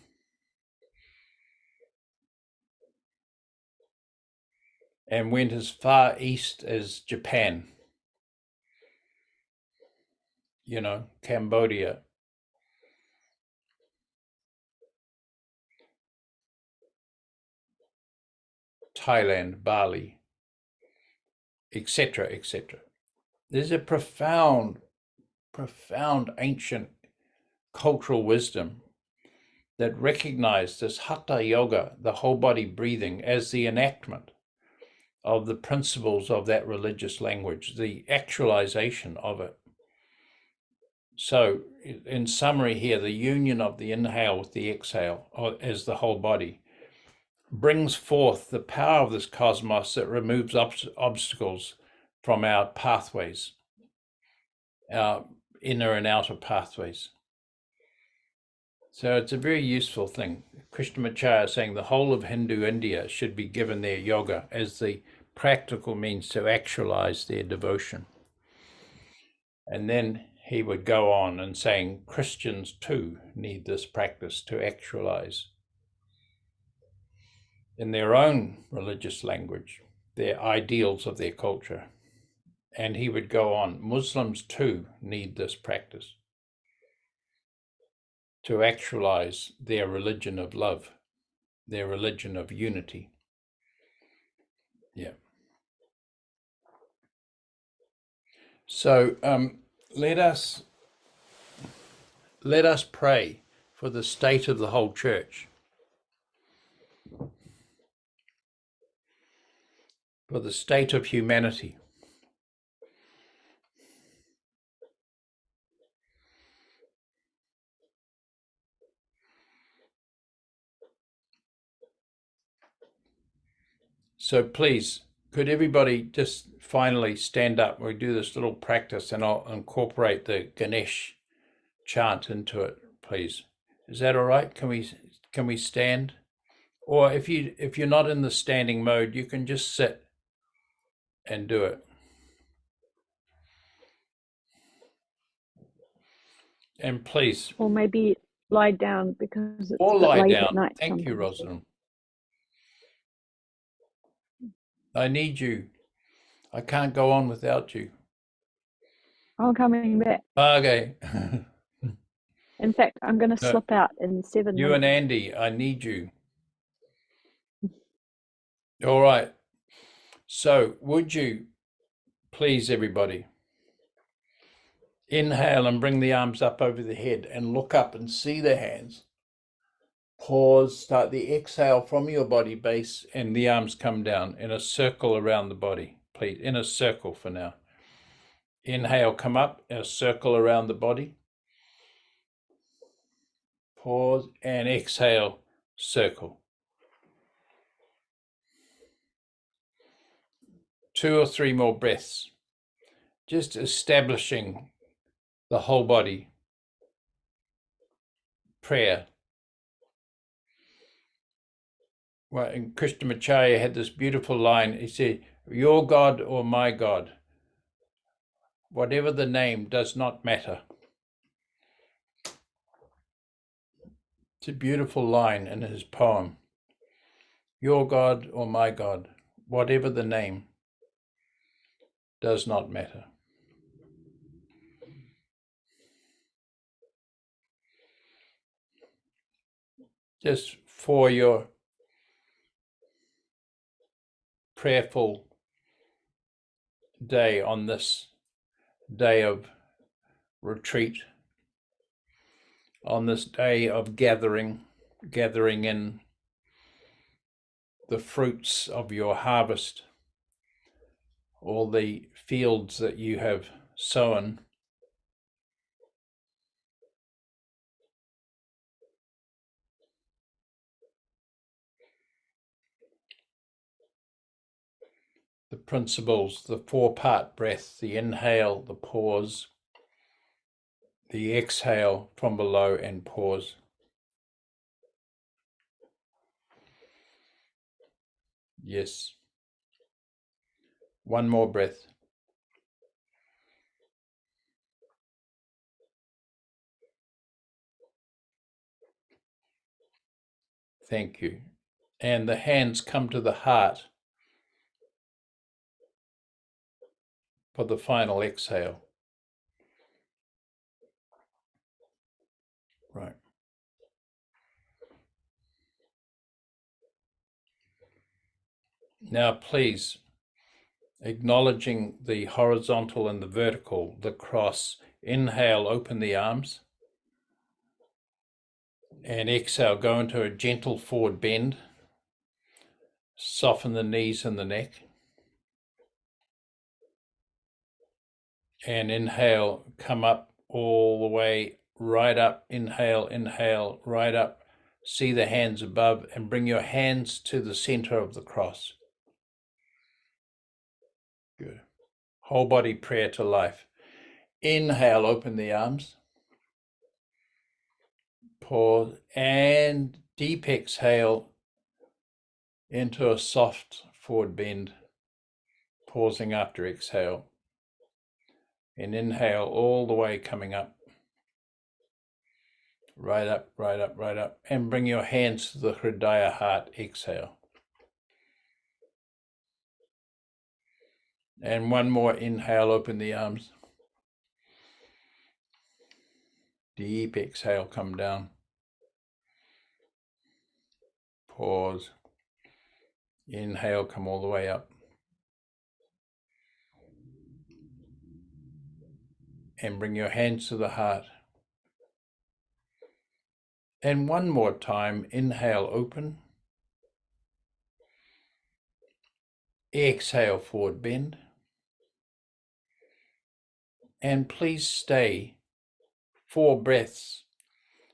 [SPEAKER 2] And went as far east as Japan, Cambodia, Thailand, Bali, etc., etc. There's a profound ancient cultural wisdom that recognized this Hatha Yoga, the whole body breathing, as the enactment of the principles of that religious language, the actualization of it. So in summary here, the union of the inhale with the exhale as the whole body brings forth the power of this cosmos that removes obstacles from our pathways, our inner and outer pathways. So it's a very useful thing. Krishnamacharya is saying the whole of Hindu India should be given their yoga as the practical means to actualize their devotion. And then he would go on and saying Christians too need this practice to actualize in their own religious language their ideals of their culture. And he would go on, Muslims too need this practice to actualize their religion of love, their religion of unity. Yeah. So let us pray for the state of the whole church, for the state of humanity. So please, could everybody just finally stand up? We do this little practice and I'll incorporate the Ganesh chant into it, please. Is that all right? Can we stand? Or if you're not in the standing mode, you can just sit and do it. And please.
[SPEAKER 1] Or maybe lie down because it's
[SPEAKER 2] Or
[SPEAKER 1] a bit
[SPEAKER 2] lie
[SPEAKER 1] late
[SPEAKER 2] down.
[SPEAKER 1] at night.
[SPEAKER 2] Thank you,
[SPEAKER 1] sometimes.
[SPEAKER 2] Rosalind. I need you. I can't go on without you.
[SPEAKER 1] I'm coming back.
[SPEAKER 2] Okay.
[SPEAKER 1] In fact, I'm going to slip out in 7
[SPEAKER 2] You
[SPEAKER 1] minutes.
[SPEAKER 2] and Andy, I need you. All right. So would you please, everybody, inhale and bring the arms up over the head and look up and see the hands. Pause, start the exhale from your body base and the arms come down in a circle around the body, please, in a circle for now. Inhale, come up, a circle around the body. Pause and exhale, circle. 2 or 3 more breaths, just establishing the whole body prayer. Well, and Krishnamacharya had this beautiful line. He said, your God or my God, whatever the name does not matter. It's a beautiful line in his poem. Your God or my God, whatever the name does not matter. Just for your prayerful day on this day of retreat, on this day of gathering in the fruits of your harvest, all the fields that you have sown. The principles, the 4-part breath, the inhale, the pause, the exhale from below and pause. Yes. One more breath. Thank you. And the hands come to the heart for the final exhale. Right. Now, please, acknowledging the horizontal and the vertical, the cross, inhale, open the arms. And exhale, go into a gentle forward bend. Soften the knees and the neck. And inhale, come up all the way right up. Inhale, inhale, right up. See the hands above and bring your hands to the center of the cross. Good. Whole body prayer to life. Inhale, open the arms. Pause and deep exhale into a soft forward bend, pausing after exhale. And inhale all the way coming up. Right up, right up, right up. And bring your hands to the Hridaya heart. Exhale. And one more inhale, open the arms. Deep exhale, come down. Pause. Inhale, come all the way up. And bring your hands to the heart. And one more time, inhale, open. Exhale, forward bend. And please stay 4 breaths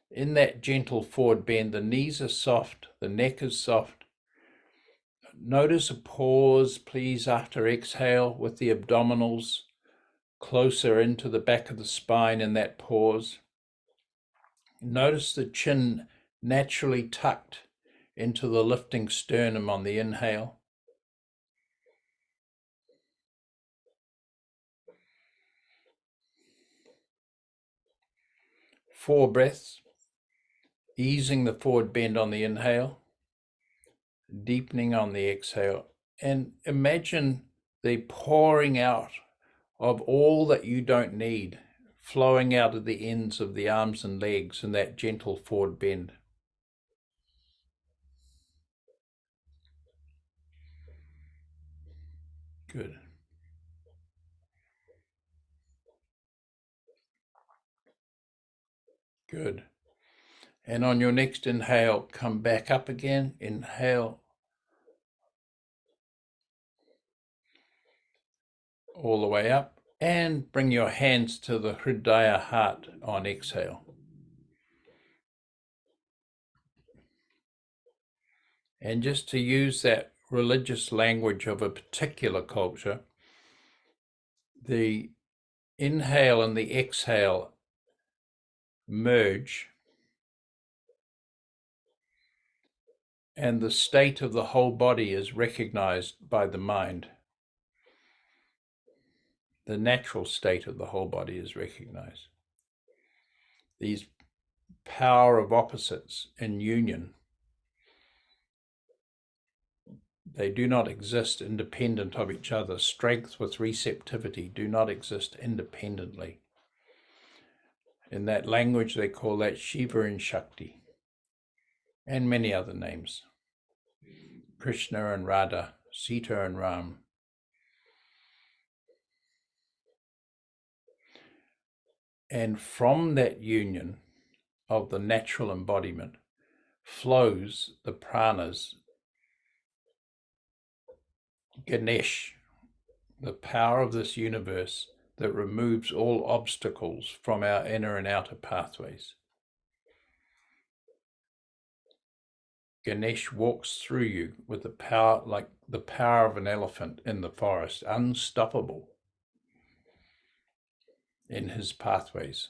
[SPEAKER 2] in that gentle forward bend. The knees are soft, the neck is soft. Notice a pause, please, after exhale with the abdominals closer into the back of the spine in that pause. Notice the chin naturally tucked into the lifting sternum on the inhale. Four breaths, easing the forward bend on the inhale, deepening on the exhale, and imagine the pouring out of all that you don't need, flowing out of the ends of the arms and legs in that gentle forward bend. Good. Good. And on your next inhale, come back up again. Inhale. All the way up. And bring your hands to the Hridaya heart on exhale. And just to use that religious language of a particular culture, the inhale and the exhale merge, and the state of the whole body is recognized by the mind. The natural state of the whole body is recognized. These power of opposites in union, they do not exist independent of each other. Strength with receptivity do not exist independently. In that language, they call that Shiva and Shakti, and many other names. Krishna and Radha, Sita and Ram. And from that union of the natural embodiment flows the pranas, Ganesh, the power of this universe that removes all obstacles from our inner and outer pathways. Ganesh walks through you with the power, like the power of an elephant in the forest, unstoppable in his pathways,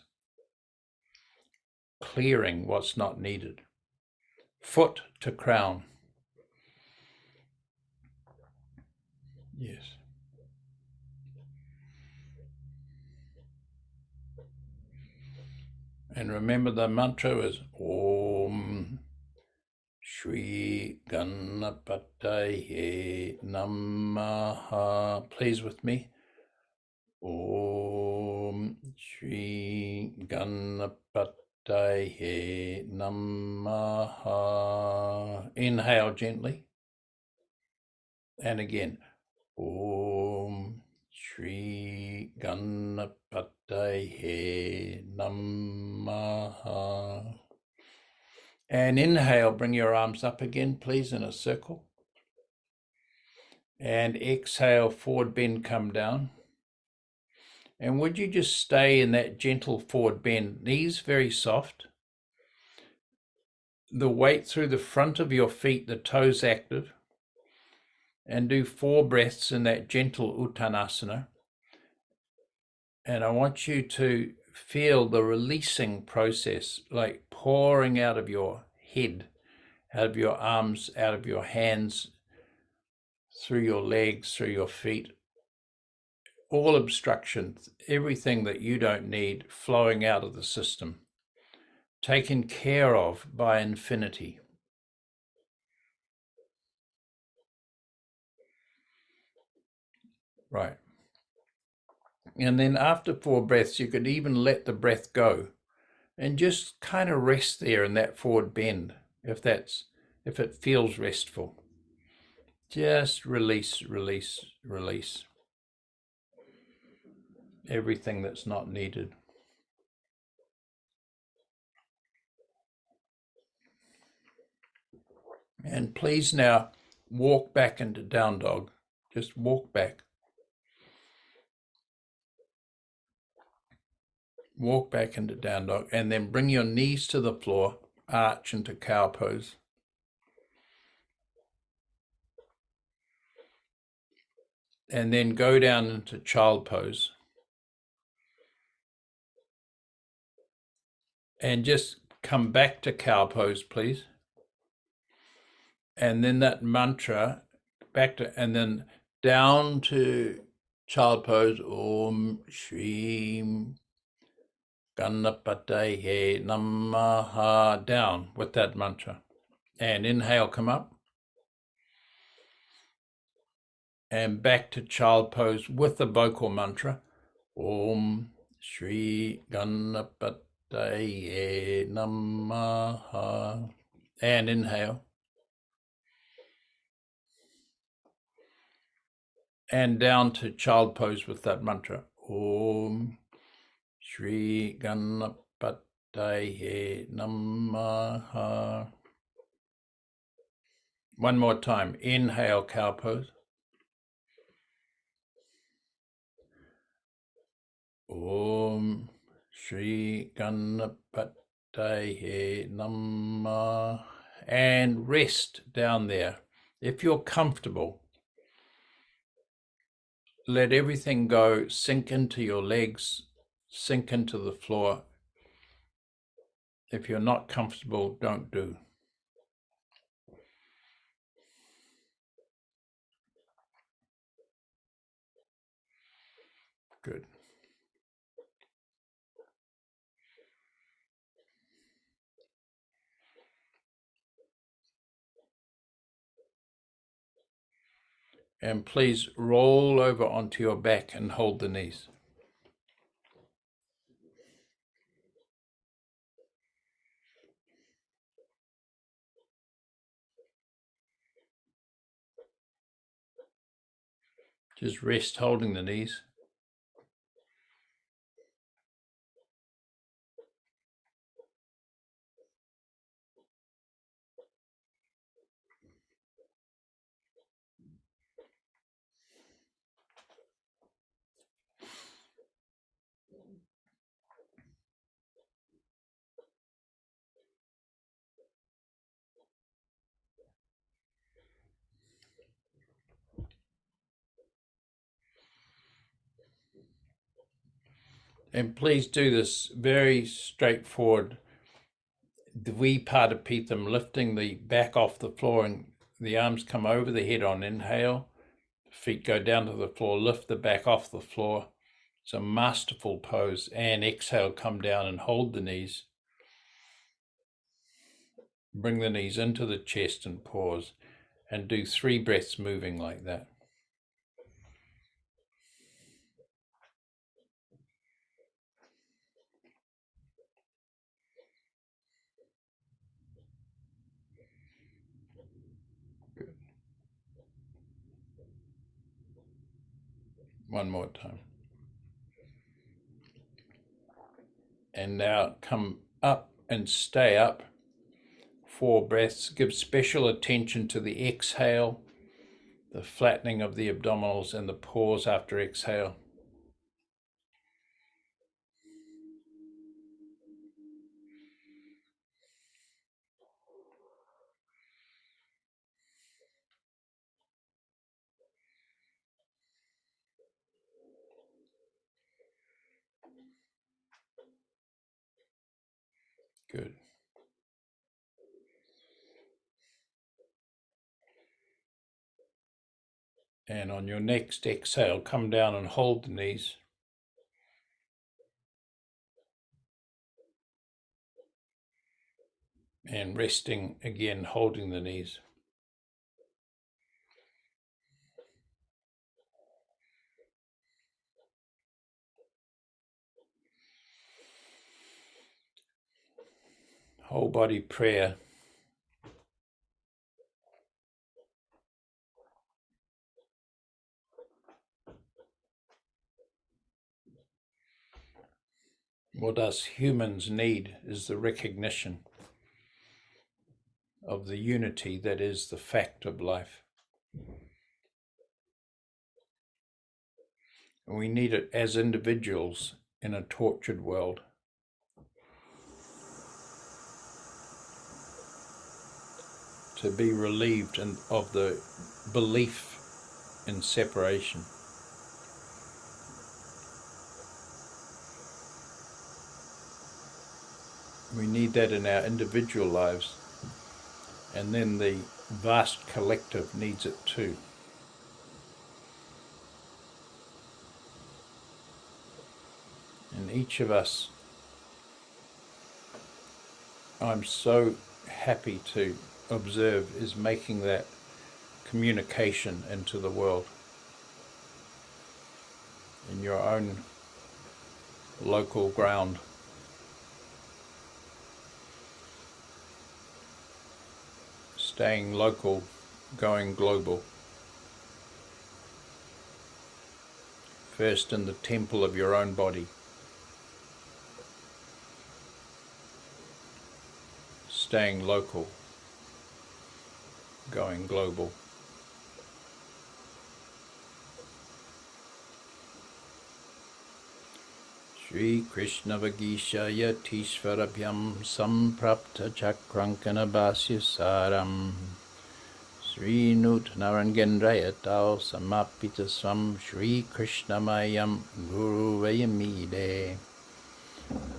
[SPEAKER 2] clearing what's not needed, foot to crown. Yes. And remember the mantra is Om Shri Ganapataye Namaha. Please with me. Om Shri Ganapataye Namaha. Inhale gently. And again. Om Shri Ganapataye Namaha. And inhale, bring your arms up again, please, in a circle. And exhale, forward bend, come down. And would you just stay in that gentle forward bend, knees very soft, the weight through the front of your feet, the toes active, and do 4 breaths in that gentle Uttanasana. And I want you to feel the releasing process, like pouring out of your head, out of your arms, out of your hands, through your legs, through your feet. All obstructions, everything that you don't need flowing out of the system, taken care of by infinity. Right. And then after 4 breaths, you could even let the breath go and just kind of rest there in that forward bend, if it feels restful. Just release, release, release everything that's not needed. And please now walk back into down dog. Just walk back. Walk back into down dog, and then bring your knees to the floor, arch into cow pose. And then go down into child pose. And just come back to cow pose, please. And then that mantra, back to, and then down to child pose, Om Shri Ganapataye Namaha, down with that mantra. And inhale, come up. And back to child pose with the vocal mantra, Om Shri Ganapataye Namaha. And inhale. And down to child pose with that mantra, Om Shri Ganapataye Namaha. One more time. Inhale, cow pose. Om Shri Ganapataye Namaha. And rest down there. If you're comfortable, let everything go, sink into your legs, sink into the floor. If you're not comfortable, don't do. Good. And please roll over onto your back and hold the knees. Just rest holding the knees. And please do this very straightforward. Dvipadapitham, lifting the back off the floor and the arms come over the head on inhale. Feet go down to the floor, lift the back off the floor. It's a masterful pose. And exhale, come down and hold the knees. Bring the knees into the chest and pause. And do 3 breaths moving like that. Good. One more time. And now come up and stay up. 4 breaths. Give special attention to the exhale, the flattening of the abdominals, and the pause after exhale. Good. And on your next exhale, come down and hold the knees. And resting again, holding the knees. Whole body prayer. What us humans need is the recognition of the unity that is the fact of life. And we need it as individuals in a tortured world. To be relieved of the belief in separation. We need that in our individual lives, and then the vast collective needs it too. And each of us, I'm so happy to observe, is making that communication into the world in your own local ground. Staying local, going global. First in the temple of your own body. Staying local, going global. Shri Krishna Vagishaya Tishvarabhyam Samprapta Chakrankana Basya Saram Sri Nutnarangendraya Tao Samapita Swam Shri Krishna Mayam Guru Vayamide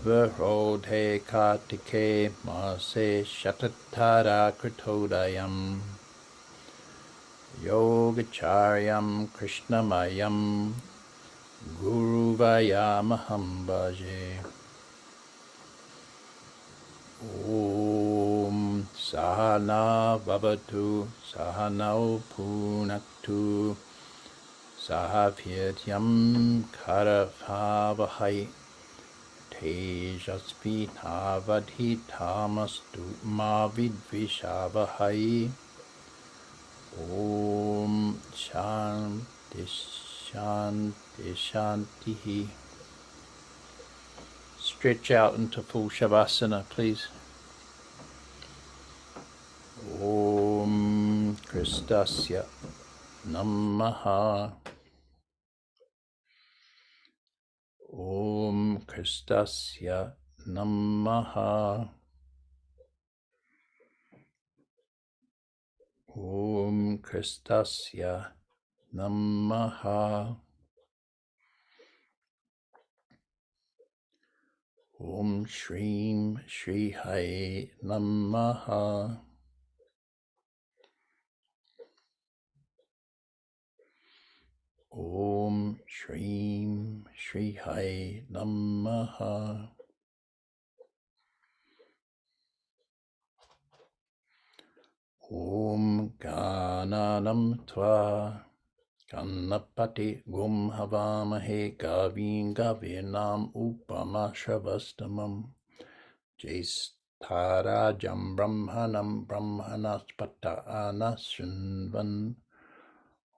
[SPEAKER 2] Varodhe Kartike Mase Shatatara Kritodayam Yogacharyam Krishna Mayam Guru Vayamaham Bhaje. Om Sahana Vavatu Sahanau Punaktu Sahavyam Karabhavahai Tejasvi Navadhitamastu Ma Vidvishavahai. Om Shanti Shanti Shanti. Stretch out into full Shavasana, please. Om Kristasya Namaha. Om Kristasya Namaha. Om Kristasya Namaha. Om Shrim Shri Hai Namaha. Om Shrim Shri Hai Namaha. Om Gananam Tva Ganapati Gum Havamahe Gavin Gavinam Upama Shavastamam Jaistarajam Brahmanam Brahmanaspata Anasunvan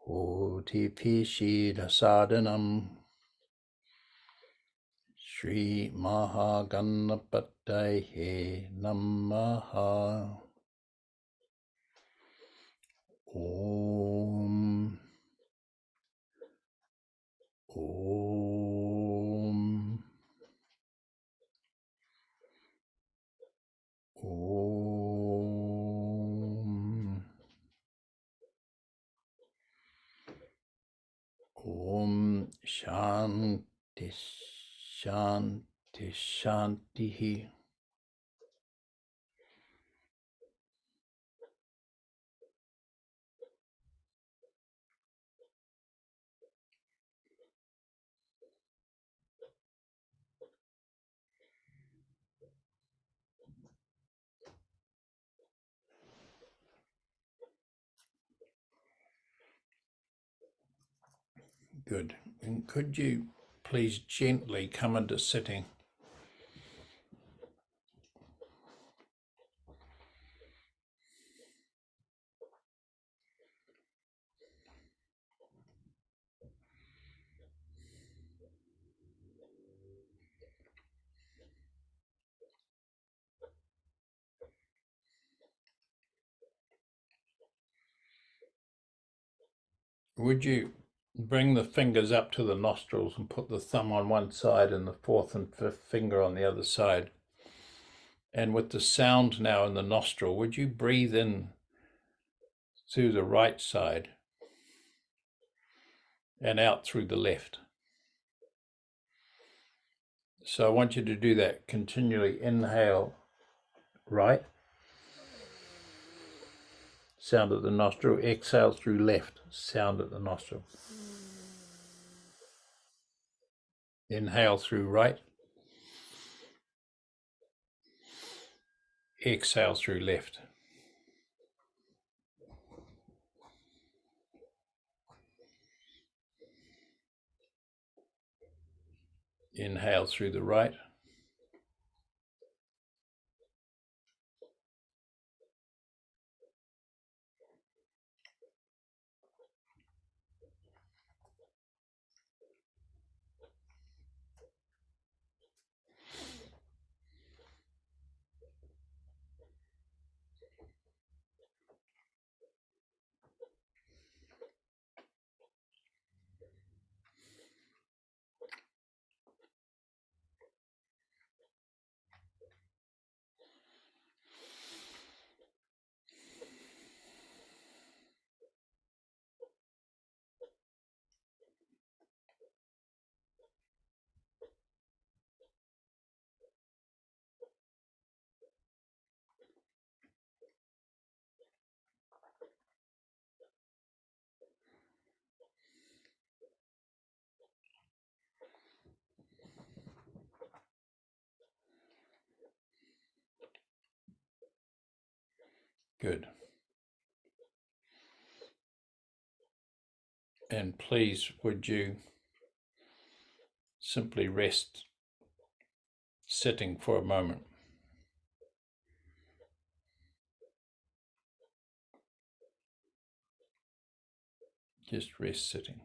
[SPEAKER 2] Oti Pishida Sadhanam Shri Mahaganapataye Namaha. Om Om Om Om Shanti Shanti Shanti. Good. And could you please gently come into sitting? Would you bring the fingers up to the nostrils and put the thumb on one side and the fourth and fifth finger on the other side? And with the sound now in the nostril, would you breathe in through the right side and out through the left? So I want you to do that continually. Inhale right, sound at the nostril, exhale through left, sound at the nostril. Inhale through right, exhale through left. Inhale through the right, good. And please, would you simply rest sitting for a moment? Just rest sitting.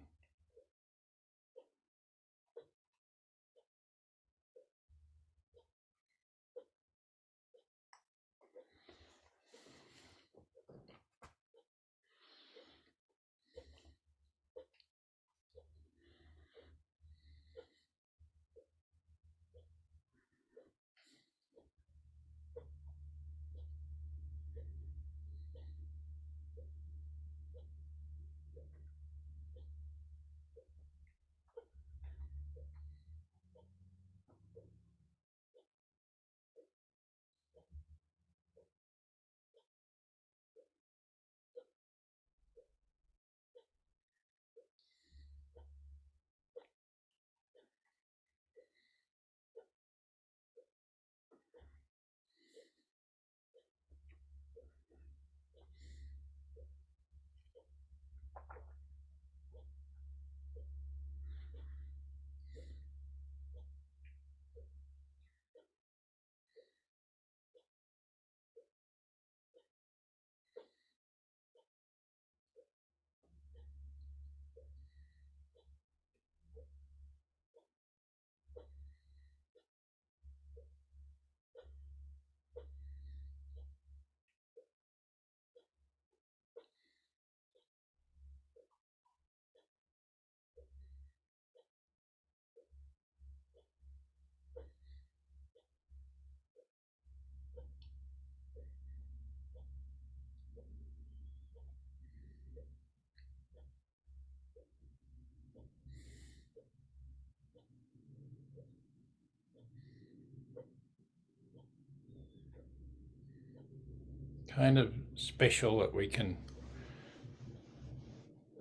[SPEAKER 2] Kind of special that we can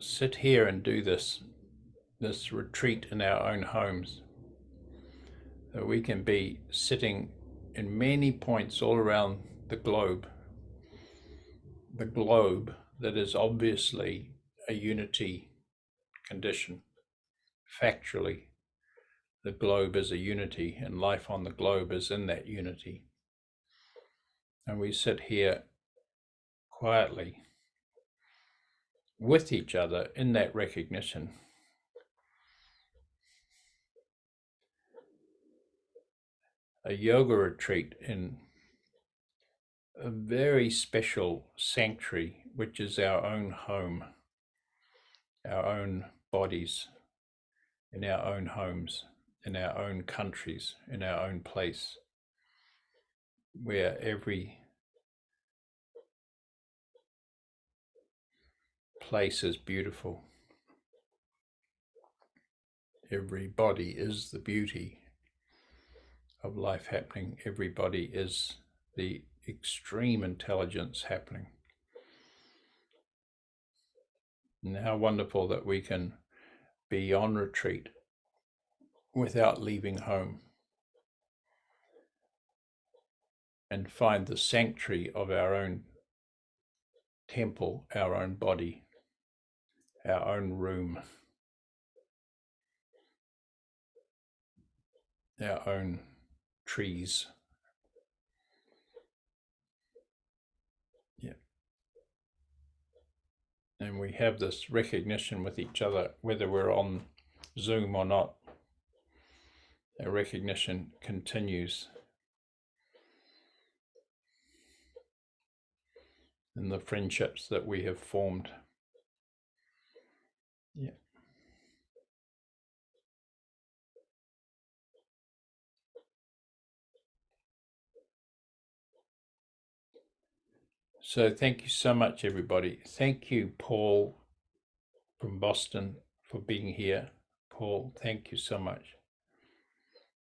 [SPEAKER 2] sit here and do this retreat in our own homes. That we can be sitting in many points all around the globe that is obviously a unity condition. factually the globe is a unity and life on the globe is in that unity. And we sit here quietly with each other in that recognition. A yoga retreat in a very special sanctuary, which is our own home, our own bodies, in our own homes, in our own countries, in our own place, where every place is beautiful. Every body is the beauty of life happening. Everybody is the extreme intelligence happening. And how wonderful that we can be on retreat without leaving home and find the sanctuary of our own temple, our own body, our own room, our own trees. Yeah. And we have this recognition with each other, whether we're on Zoom or not. Our recognition continues in the friendships that we have formed. Yeah. So thank you so much, everybody. Thank you, Paul from Boston, for being here. Paul, thank you so much.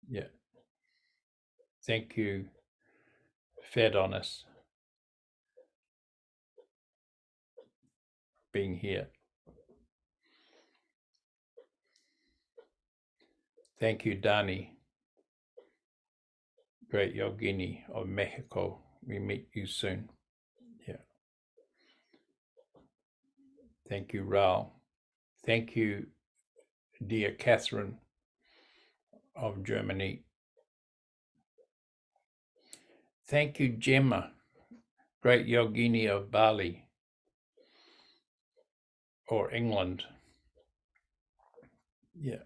[SPEAKER 2] Yeah. Thank you, Fed on us, being here. Thank you, Dani, great yogini of Mexico. We meet you soon. Yeah. Thank you, Raul. Thank you, dear Catherine of Germany. Thank you, Gemma, great yogini of Bali or England. Yeah.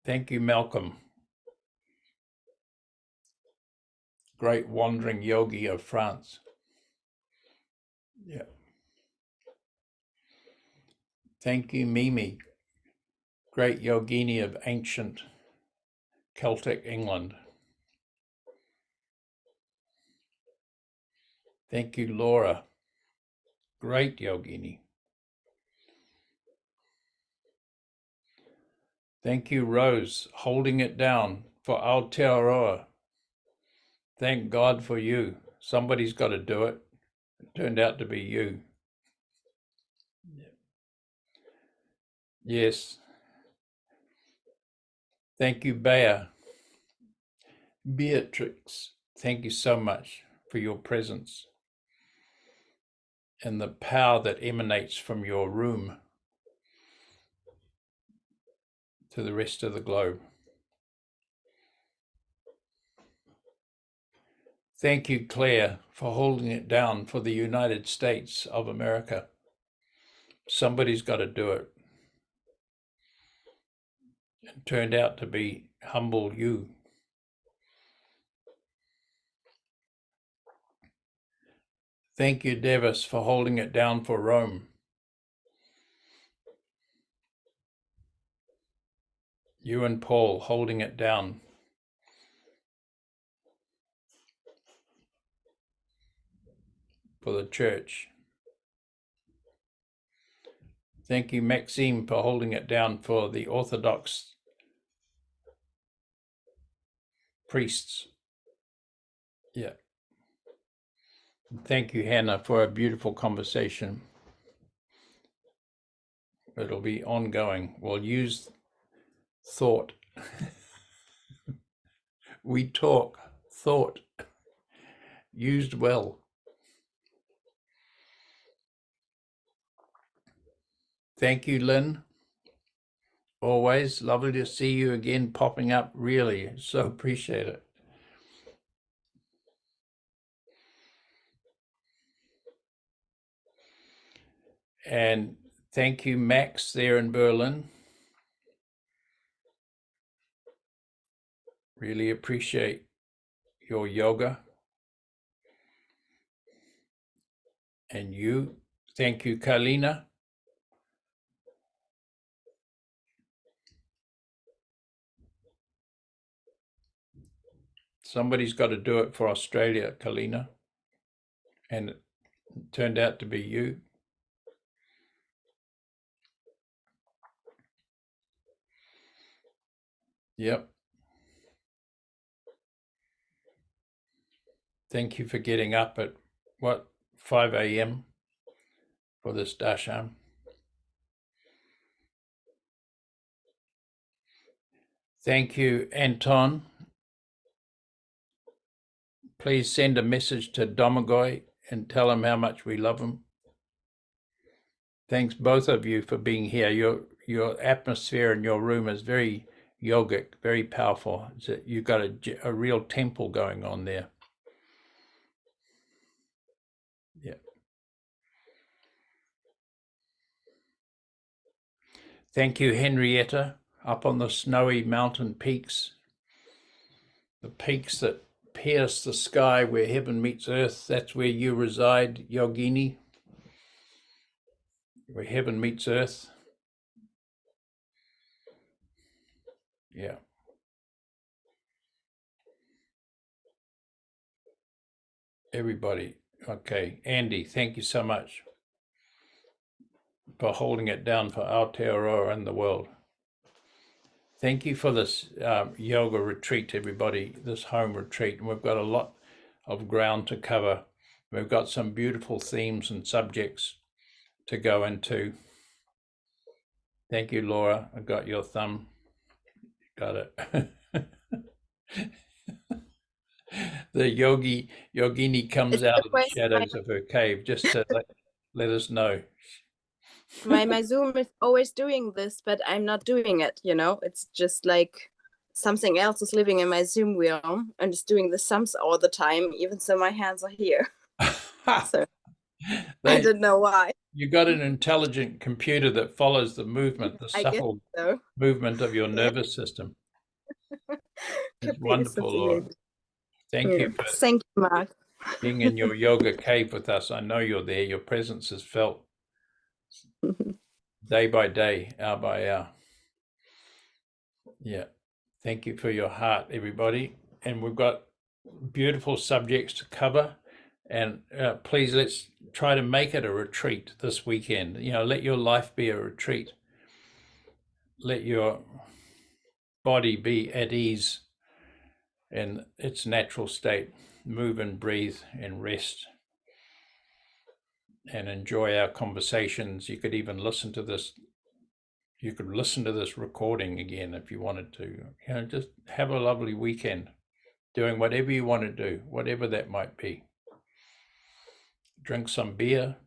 [SPEAKER 2] Thank you, Malcolm, great wandering yogi of France. Yeah. Thank you, Mimi, great yogini of ancient Celtic England. Thank you, Laura, great yogini. Thank you, Rose, holding it down for Aotearoa. Thank God for you. Somebody's got to do it. It turned out to be you. Yes. Thank you, Bea. Beatrix, thank you so much for your presence and the power that emanates from your room to the rest of the globe. Thank you, Claire, for holding it down for the United States of America. Somebody's got to do it. It turned out to be humble you. Thank you, Davis, for holding it down for Rome. You and Paul holding it down. For the church. Thank you, Maxime, for holding it down for the Orthodox priests. Yeah. Thank you, Hannah, for a beautiful conversation. It'll be ongoing. We'll use thought. We talk, thought, used well. Thank you, Lynn. Always lovely to see you again popping up. Really, so appreciate it. And thank you, Max, there in Berlin. Really appreciate your yoga. And you, thank you, Kalina. Somebody's got to do it for Australia, Kalina. And it turned out to be you. Yep. Thank you for getting up at, 5 a.m. for this Dasham. Thank you, Anton. Please send a message to Domagoy and tell him how much we love him. Thanks, both of you, for being here. Your atmosphere in your room is very yogic, very powerful. You've got a real temple going on there. Yeah. Thank you, Henrietta, up on the snowy mountain peaks, the peaks that pierce the sky where heaven meets earth. That's where you reside, Yogini, where heaven meets earth. Yeah. Everybody. Okay. Andy, thank you so much for holding it down for Aotearoa and the world. Thank you for this yoga retreat, everybody, this home retreat. And we've got a lot of ground to cover. We've got some beautiful themes and subjects to go into. Thank you, Laura. I got your thumb. Got it. The yogini comes out of the shadows of her cave just to let us know.
[SPEAKER 8] My Zoom is always doing this, but I'm not doing it, you know? It's just like something else is living in my Zoom wheel and is doing the sums all the time, even so my hands are here. So I don't know why.
[SPEAKER 2] You got an intelligent computer that follows the movement, the subtle movement of your nervous system. It's wonderful, Laura. Thank you for
[SPEAKER 8] Mark.
[SPEAKER 2] being in your yoga cave with us. I know you're there. Your presence is felt day by day, hour by hour. Yeah. Thank you for your heart, everybody. And we've got beautiful subjects to cover. And please, let's try to make it a retreat this weekend. You know, let your life be a retreat. Let your body be at ease in its natural state. Move and breathe and rest. And enjoy our conversations. You could even listen to this. You could listen to this recording again if you wanted to. You know, just have a lovely weekend doing whatever you want to do, whatever that might be. Drink some beer,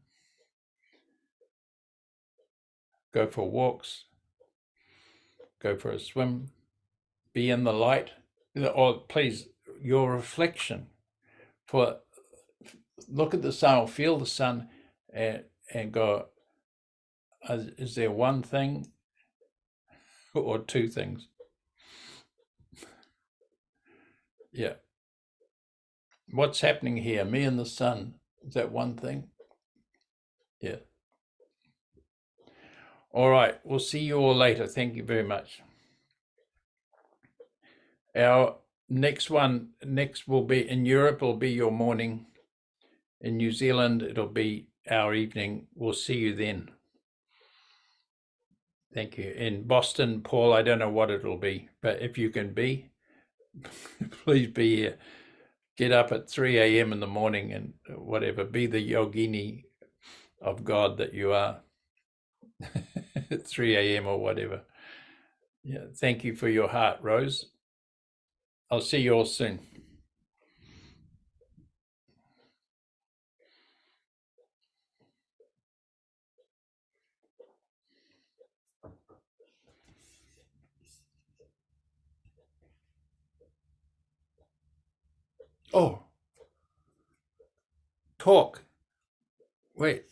[SPEAKER 2] go for walks, go for a swim, be in the light, or please, your reflection. Look at the sun or feel the sun and go, is there one thing or two things? Yeah. What's happening here? Me and the sun. Is that one thing? Yeah. All right. We'll see you all later. Thank you very much. Our next will be in Europe. Will be your morning. In New Zealand, it'll be our evening. We'll see you then. Thank you. In Boston, Paul, I don't know what it'll be, but if you can be, please be here. Get up at 3 a.m. in the morning and whatever. Be the yogini of God that you are at 3 a.m. or whatever. Yeah. Thank you for your heart, Rose. I'll see you all soon. Oh, talk. Wait.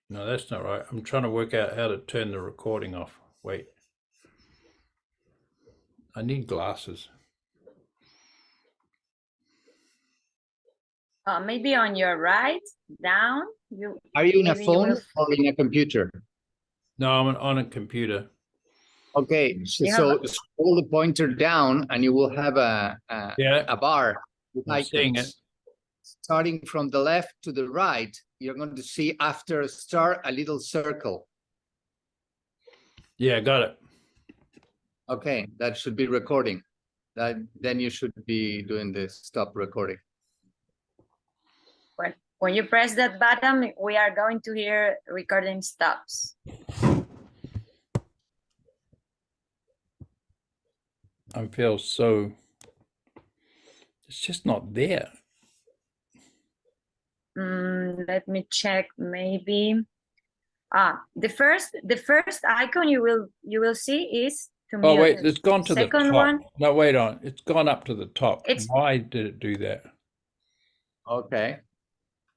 [SPEAKER 2] No, that's not right. I'm trying to work out how to turn the recording off. Wait. I need glasses.
[SPEAKER 9] Maybe on your right, down. You
[SPEAKER 7] Are you in a
[SPEAKER 9] maybe you
[SPEAKER 7] phone
[SPEAKER 9] will-
[SPEAKER 7] or in a computer?
[SPEAKER 2] No, I'm on a computer.
[SPEAKER 7] Okay,
[SPEAKER 9] You
[SPEAKER 7] so scroll the pointer down and you will have
[SPEAKER 2] Yeah,
[SPEAKER 7] a bar with
[SPEAKER 2] I'm seeing
[SPEAKER 7] icons. Starting from the left to the right, you're going to see after a star a little circle.
[SPEAKER 2] yeah, got it.
[SPEAKER 7] Okay, that should be recording. Then you should be doing the stop recording.
[SPEAKER 9] when you press that button, we are going to hear recording stops.
[SPEAKER 2] I feel so. It's just not there.
[SPEAKER 9] Let me check. Maybe. The first icon you will see is to mute.
[SPEAKER 2] Oh wait, it's gone to the
[SPEAKER 9] Second
[SPEAKER 2] top.
[SPEAKER 9] one.
[SPEAKER 2] No, wait on. It's gone up to the top.
[SPEAKER 9] It's-
[SPEAKER 2] Why did it do that?
[SPEAKER 7] Okay,